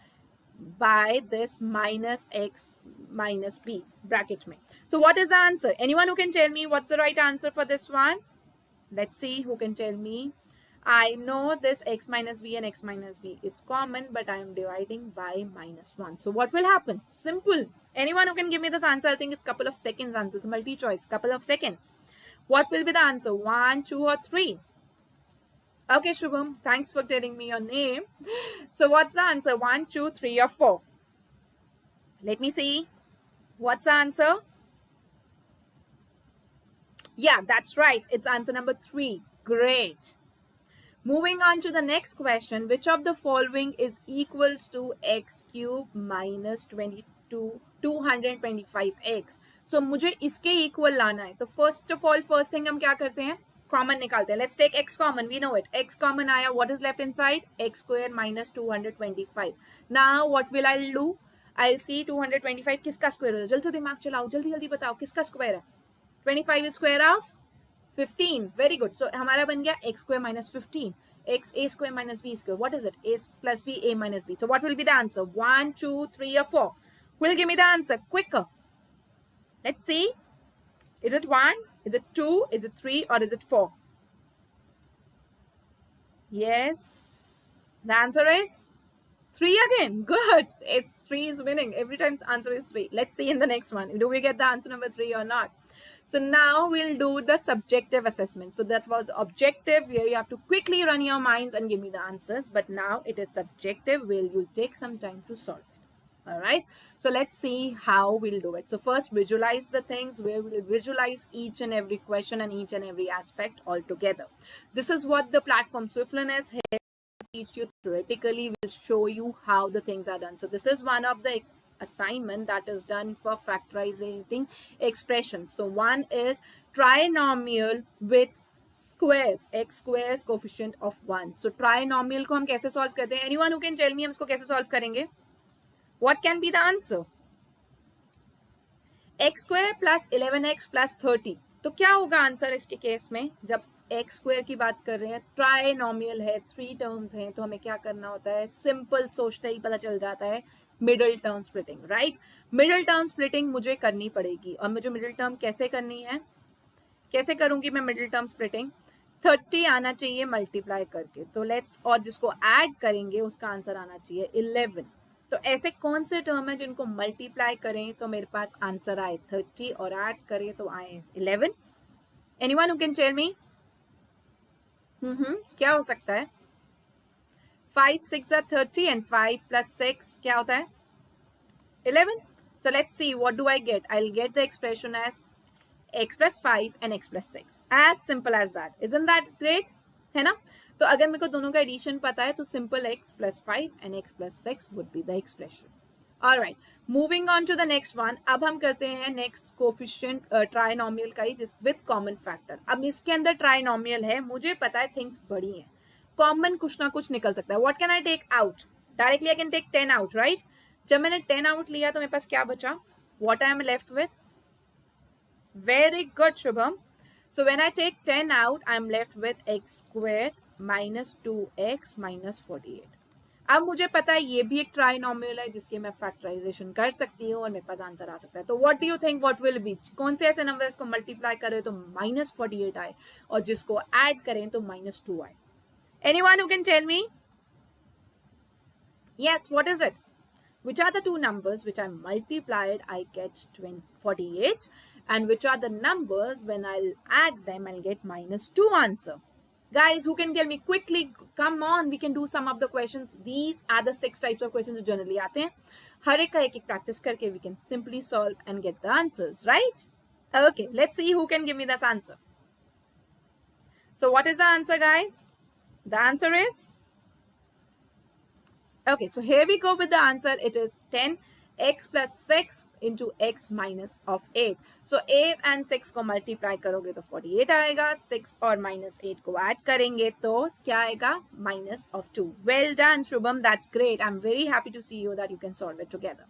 by this minus x minus b bracket में. So what is the answer? Anyone who can tell me what's the right answer for this one? Let's see who can tell me. I know this x minus b and x minus b is common, but I am dividing by minus 1. So what will happen? Simple. Anyone who can give me this answer? I think it's couple of seconds answer. It's multi-choice. Couple of seconds. What will be the answer? 1, 2, or 3? Okay, Shubham, thanks for telling me your name. So what's the answer? 1, 2, 3, or 4? Let me see. What's the answer? Yeah, that's right. It's answer number 3. Great. Moving on to the next question. Which of the following is equals to x cube minus 225x? So मुझे इसके equal लाना है. तो first of all, first thing हम क्या करते हैं? Common निकालते हैं. Let's take x common. We know it. X common आया. What is left inside? X square minus 225. Now what will I do? I'll see 225 किसका square होता है. जल्दी से दिमाग चलाओ. जल्दी जल्दी बताओ किसका square है. 25 is square of 15. Very good. So हमारा बन गया x square minus 15. X a square minus b square. What is it? A plus b, a minus b. So what will be the answer? 1, 2, 3, or 4? Will give me the answer quicker. Let's see. Is it 1? Is it 2? Is it 3? Or is it 4? Yes. The answer is 3 again. Good. It's 3 is winning. Every time the answer is 3. Let's see in the next one. Do we get the answer number 3 or not? So now we'll do the subjective assessment. So that was objective, where you have to quickly run your minds and give me the answers. But now it is subjective, where you'll take some time to solve it. All right. So let's see how we'll do it. So first, visualize the things, where we'll visualize each and every question and each and every aspect all together. This is what the platform Swiflearn is here to teach you theoretically. Will show you how the things are done. So this is one of the assignment that is done for factorizing expressions. So one is trinomial with squares, x squares coefficient of 1. So trinomial को हम कैसे solve करते हैं? Anyone who can tell me हम इसको कैसे solve करेंगे? What can be the answer? x square plus 11x plus 30. तो क्या होगा आंसर इसके केस में? जब x स्क्वायर की बात कर रहे हैं, ट्राइनोमियल है, 3 टर्म्स हैं, तो हमें क्या करना होता है? सिंपल सोचते ही पता चल जाता है middle term splitting, right? Middle term splitting मुझे करनी पड़ेगी. और मुझे मिडिल टर्म कैसे करनी है? कैसे करूंगी मैं मिडिल टर्म स्प्लिटिंग? 30 आना चाहिए मल्टीप्लाई करके. तो लेट्स, और जिसको ऐड करेंगे उसका आंसर आना चाहिए 11. तो ऐसे कौन से टर्म है जिनको मल्टीप्लाई करें तो मेरे पास आंसर आए 30 और ऐड करें तो आए 11? Anyone who can tell me? क्या हो सकता है? 5 6 are 30 and 5 plus 6 क्या होता है? 11. So let's see what do I get. I'll get the expression as x plus 5 and x plus 6. As simple as that. Isn't that great? है ना? तो अगर मेरे को दोनों का एडिशन पता है तो simple x plus 5 and x plus 6 would be the expression. All right. Moving on to the next one. अब हम करते हैं next coefficient trinomial का ही, जिस with common factor. अब इसके अंदर trinomial है, मुझे पता है things बड़ी हैं. Common कुछ ना कुछ निकल सकता है. What can I take out? Directly I can take 10 out, right? जब मैंने 10 out लिया तो मेरे पास क्या बचा? What I am left with? Very good, Shubham. So when I take 10 out, I'm left with x square minus 2x minus 48. अब मुझे पता है ये भी एक ट्राइनोमियल है जिसके मैं फैक्टराइजेशन कर सकती हूँ और मेरे पास आंसर आ सकता है. तो what do you think what will be? कौन से ऐसे नंबर्स को मल्टीप्लाई करें तो माइनस 48 आए और जिसको ऐड करें तो माइनस 2 आए? Anyone who can tell me? Yes, what is it? Which are the two numbers which I multiplied, I get 48, and which are the numbers when I'll add them, I'll get minus 2 answer. Guys, who can tell me quickly? Come on, we can do some of the questions. These are the 6 types of questions जो generally आते हैं. हर एक का एक practice करके we can simply solve and get the answers, right? Okay, let's see who can give me this answer. So what is the answer, guys? The answer is, okay, so here we go with the answer. It is 10x plus 6 into x minus of 8. So 8 and 6 को multiply करोगे तो 48 आएगा. 6 और minus 8 को add करेंगे तो क्या आएगा? Minus of 2. Well done, Shubham. That's great. I'm very happy to see you that you can solve it together.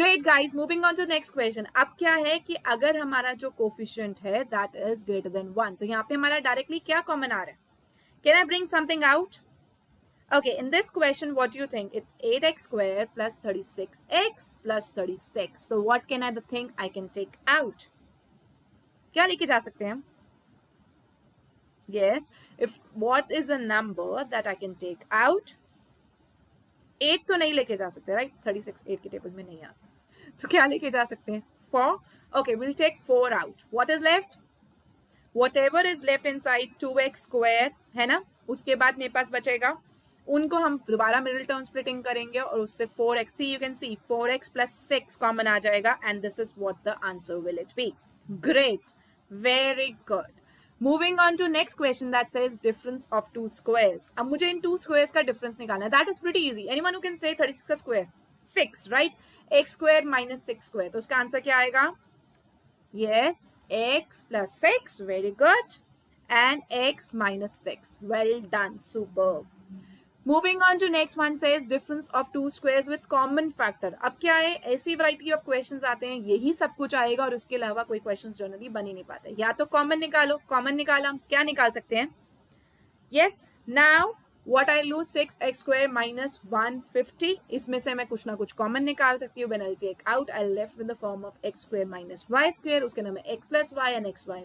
Great, guys. Moving on to the next question. अब क्या है कि अगर हमारा जो coefficient है that is greater than 1, तो यहाँ पे हमारा directly क्या common आ रहा है? Can I bring something out? Okay, in this question, what do you think? It's 8x squared plus 36x plus 36. So what can I think I can take out? क्या लेके जा सकते हैं? Yes, if what is a number that I can take out? 8 तो नहीं लेके जा सकते, right? 36 8 के टेबल में नहीं आता. तो क्या लेके जा सकते हैं? 4. Okay, we'll take 4 out. What is left? Whatever is left inside 2x squared, है ना? उसके बाद मेरे पास बचेगा, उनको हम दोबारा मिडिल टर्म स्प्लिटिंग करेंगे और उससे 4x, see you can see 4x plus 6 common आ जाएगा and this is what the answer will it be. Great, very good. Moving on to next question that says difference of two squares. अब मुझे इन two squares का difference निकालना है. That is pretty easy. Anyone who can say 36 का square? 6, right? x square minus 6 square. तो उसका answer क्या आएगा? Yes, x plus 6, very good. And x minus 6. Well done, superb. Moving on to next one says difference of two squares with common factor. अब क्या है, ऐसी variety of questions आते हैं, यही सब कुछ आएगा और उसके अलावा कोई questions जनरली बन ही नहीं पाते. या तो common निकालो, common निकाला, हम क्या निकाल सकते हैं? Yes, now what I lose 6x square minus 150. इसमें से मैं कुछ ना कुछ common निकाल सकती हूँ. When I'll take out, I'll left with the form of x square minus y square. उसके नाम में x plus y and x y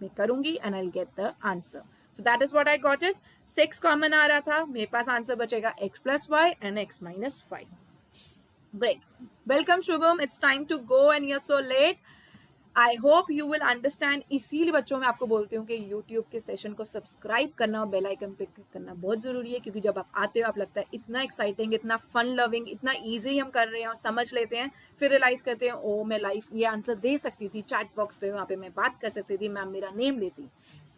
में करूँगी and I'll get the answer. So that is what I got it. 6 common आ रहा था, मेरे पास answer बचेगा x plus y and x minus y. Great. Welcome, Shubham. It's time to go and you're so late. I hope you will understand. इसीलिए बच्चों में आपको बोलती हूँ कि YouTube के सेशन को सब्सक्राइब करना और बेल आइकन पे क्लिक करना बहुत ज़रूरी है, क्योंकि जब आप आते हो आप लगता है इतना एक्साइटिंग, इतना फन लविंग, इतना ईजी हम कर रहे हैं और समझ लेते हैं, फिर रियलाइज़ करते हैं ओ मैं लाइफ ये आंसर दे सकती थी चैट बॉक्स पे, वहाँ पे मैं बात कर सकती थी, मैम मेरा नेम लेती.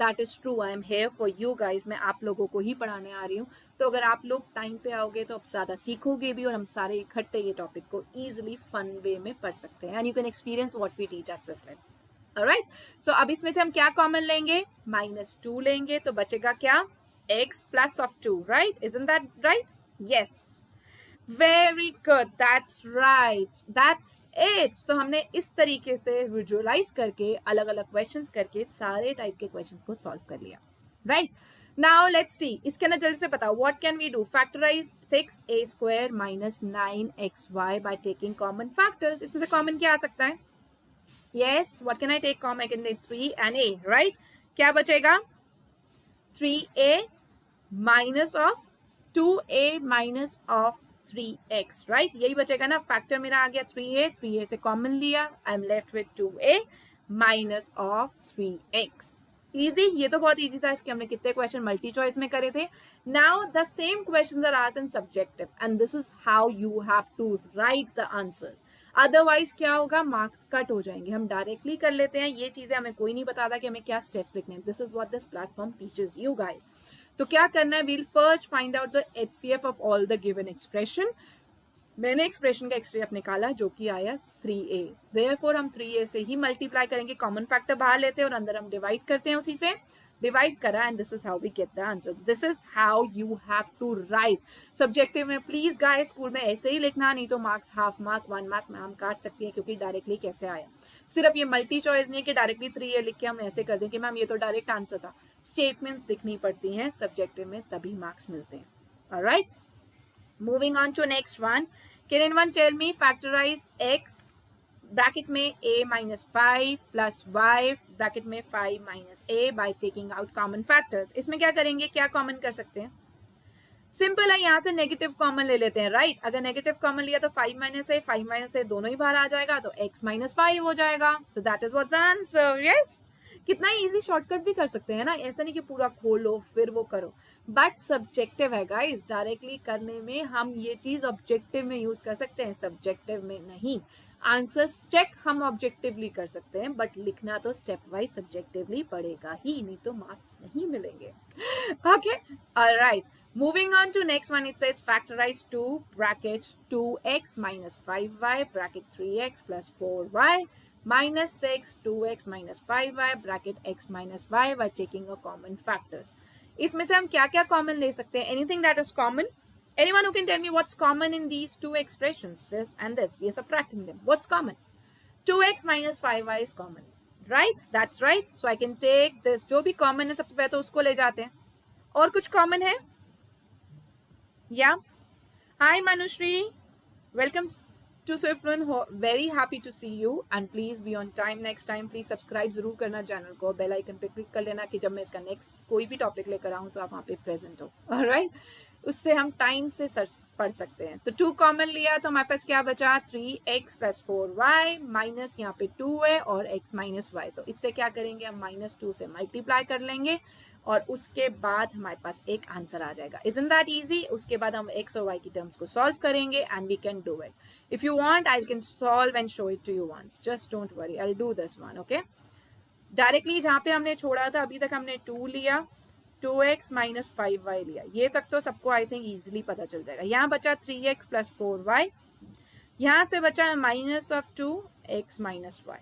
That is true. I am here for you guys. मैं आप लोगों को ही पढ़ाने आ रही हूँ. तो अगर आप लोग टाइम पे आओगे तो आप ज़्यादा सीखोगे भी और हम सारे इकट्ठे ये टॉपिक को ईजिली फन वे में पढ़ सकते हैं. And you can experience what we teach at Swiftlearn. Alright, so अब इसमें से हम क्या कॉमन लेंगे? -2 लेंगे तो बचेगा क्या? x plus of 2, right? Isn't that right? Yes. Very good. That's right. That's it. तो हमने इस तरीके से विजुअलाइज करके अलग अलग क्वेश्चंस करके सारे टाइप के क्वेश्चंस को सॉल्व कर लिया. Right, now let's see. इसके अंदर जल्दी से बताओ what can we do? Factorise 6a square minus 9xy by taking common factors. इसमें से कॉमन क्या आ सकता है? Yes, what can I take common? I can take 3 and a, right? क्या बचेगा? 3a minus of 2a minus of 3x, right? यही बचेगा ना. फैक्टर मेरा आ गया 3a से कॉमन लिया, I am left with 2a minus of 3x. Easy, ये तो बहुत इजी था. इसके हमने कितने क्वेश्चन मल्टी चॉइस में करे थे. Now the same questions are asked in subjective and this is how you have to write the answers. Otherwise क्या होगा? मार्क्स कट हो जाएंगे. हम डायरेक्टली कर लेते हैं, ये चीजें हमें कोई नहीं बताता कि हमें क्या स्टेप्स लिखने हैं. This is what this platform teaches you guys. तो क्या करना है? We'll first find out the HCF of all the given expression. मैंने एक्सप्रेशन का HCF निकाला जो कि आया 3a. देयरफॉर हम 3a से ही मल्टीप्लाई करेंगे, कॉमन फैक्टर बाहर लेते हैं और अंदर हम डिवाइड करते हैं उसी से. डिवाइड करा and this is how we get the answer. This is how you have to write. Subjective में प्लीज गाइस स्कूल में ऐसे ही लिखना, नहीं तो मार्क्स हाफ मार्क 1 मार्क में हम काट सकती है, क्योंकि डायरेक्टली कैसे आया. सिर्फ ये मल्टी चॉइस नहीं है कि डायरेक्टली 3 ईयर लिख के हम ऐसे कर दें कि मैम ये तो डायरेक्ट आंसर था. स्टेटमेंट्स लिखनी पड़ती हैं सब्जेक्टिव में, तभी मार्क्स मिलते हैं. Alright, moving on to next one. Can anyone tell me factorise x bracket में a minus 5 plus y bracket में 5 minus a by taking out common factors. इसमें क्या करेंगे, क्या कॉमन कर सकते हैं? सिंपल है, यहाँ से नेगेटिव कॉमन ले लेते हैं. राइट, अगर नेगेटिव कॉमन लिया तो 5 माइनस a दोनों ही बाहर आ जाएगा, तो x माइनस 5 हो जाएगा. तो that is what's the answer. Yes, कितना इजी शॉर्टकट भी कर सकते हैं ना, ऐसा नहीं कि पूरा खोलो फिर वो करो. बट सब्जेक्टिव है गाइस, डायरेक्टली करने में हम ये चीज ऑब्जेक्टिव में यूज कर सकते हैं, सब्जेक्टिव में नहीं. आंसर्स चेक हम ऑब्जेक्टिवली कर सकते हैं, बट लिखना तो स्टेप वाइज सब्जेक्टिवली पड़ेगा ही, नहीं तो मार्क्स नहीं मिलेंगे. Okay, alright. Moving on to next one, it says factorize 2 bracket 2x minus 5y bracket 3x plus 4y minus 6 2x minus 5y bracket x minus y by taking a common factors. इसमें से हम क्या क्या common ले सकते हैं? Anything that is common? Anyone who can tell me what's common in these two expressions, this and this? We are subtracting them. What's common? 2x minus 5y is common, right? That's right. So I can take this. जो भी common है सबसे पहले तो उसको ले जाते हैं. और कुछ common है? Yeah. Hi Manushree, welcome to Swiflearn. Very happy to see you and please be on time next time. Please subscribe जरूर करना चैनल को, बेल आइकन पे क्लिक कर लेना कि जब मैं इसका नेक्स्ट कोई भी टॉपिक लेकर आऊँ तो आप वहाँ पे प्रेजेंट हो. ऑलराइट, उससे हम टाइम से सर्च पढ़ सकते हैं. तो 2 कॉमन लिया तो हमारे पास क्या बचा, 3x प्लस 4y माइनस यहाँ पे 2 है और x माइनस y. तो इससे क्या करेंगे, हम -2 से मल्टीप्लाई कर लेंगे और उसके बाद हमारे पास एक आंसर आ जाएगा. Isn't that easy? उसके बाद हम x और y की टर्म्स को सॉल्व करेंगे and we can do it. If you want I can solve and show it to you once. Just don't worry, I will do this one. Okay, directly जहाँ पे हमने छोड़ा था, अभी तक हमने 2 लिया, 2x माइनस 5y लिया. ये तक तो सबको आई थिंक इजिली पता चल जाएगा. यहाँ बचा 3x प्लस 4y, यहाँ से बचा minus of 2x minus y.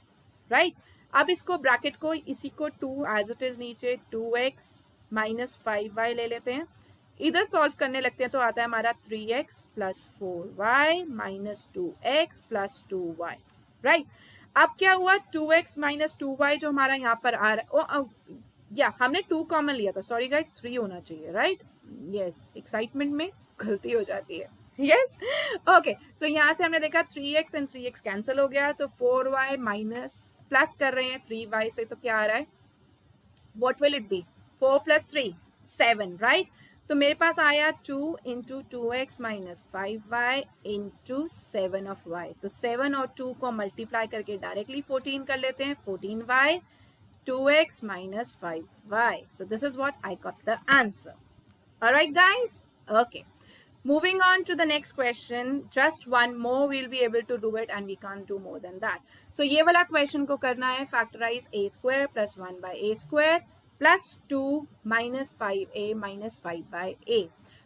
Right, अब इसको ब्रैकेट को इसी को 2 एज इट इज नीचे 2x माइनस 5y ले लेते हैं. इधर सॉल्व करने लगते हैं तो आता है हमारा 3x plus 4y minus 2x plus 2y. Right, अब क्या हुआ, 2x माइनस 2y जो हमारा यहाँ पर आ रहा है, या हमने 2 कॉमन लिया था, सॉरी गाइस 3 होना चाहिए. राइट, यस, एक्साइटमेंट में गलती हो जाती है. Yes, okay. सो यहाँ से हमने देखा 3x एंड 3x कैंसिल हो गया, तो 4y माइनस प्लस कर रहे हैं 3y से, तो क्या आ रहा है, what will it be, 4 plus 3 7. Right, तो मेरे पास आया 2 into 2x minus 5y into 7 of y. तो 7 और 2 को मल्टीप्लाई करके डायरेक्टली 14 कर लेते हैं, 14y 2x minus 5y. So this is what I got the answer. Alright guys? Okay. Moving on to the next question. Just one more we'll be able to do it and we can't do more than that. So ये वाला question को करना है, factorize a square plus 1 by a square plus 2 minus 5a minus 5 by a.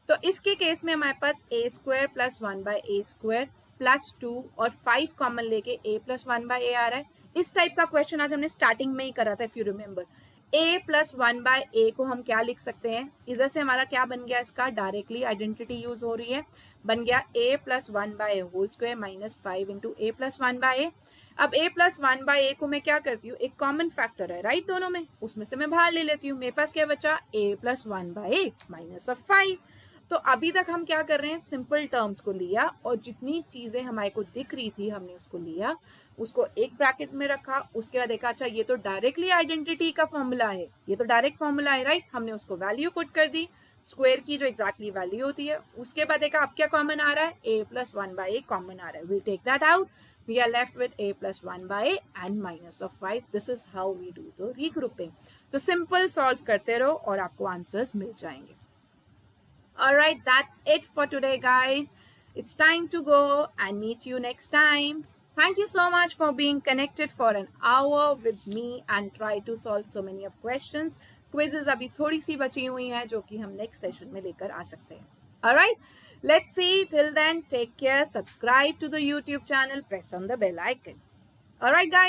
तो इसके case में हमारे पास a square plus 1 by a square plus 2 और 5 कॉमन लेके a plus 1 by a आ रहा है. इस टाइप का क्वेश्चन आज हमने स्टार्टिंग में ही करा था, if you remember. a plus 1 by a को हम क्या लिख सकते हैं, इधर से हमारा क्या बन गया, इसका डायरेक्टली आइडेंटिटी यूज हो रही है, बन गया a plus 1 by a whole square minus 5 into a plus 1 by a. अब a प्लस 1 बाय a को मैं क्या करती हूँ, एक कॉमन फैक्टर है राइट दोनों में, उसमें से मैं बाहर ले लेती हूँ. मेरे पास क्या बचा, a plus 1 by a minus of 5. तो अभी तक हम क्या कर रहे हैं, सिंपल टर्म्स को लिया और जितनी चीजें हमारे को दिख रही थी हमने उसको लिया, उसको एक ब्रैकेट में रखा, उसके बाद देखा अच्छा ये तो डायरेक्टली आइडेंटिटी का फॉर्मूला है, ये तो डायरेक्ट फॉर्मूला है राइट. हमने उसको वैल्यू पुट कर दी, स्क्वायर की जो एग्जैक्टली वैल्यू होती है. उसके बाद देखा अब क्या कॉमन आ रहा है, a plus 1 by a common आ रहा है. Will take that out, we are left with a plus 1 by a and minus of 5. This is how we do the regrouping. तो सिंपल सॉल्व करते रहो और आपको आंसर्स मिल जाएंगे. Alright, that's it for today guys. It's time to go and meet you next time. Thank you so much for being connected for an hour with me and try to solve so many of questions. Quizzes अभी थोड़ी सी बची हुई हैं जो कि हम next session में लेकर आ सकते हैं. Alright, let's see. Till then, take care. Subscribe to the YouTube channel. Press on the bell icon. Alright guys.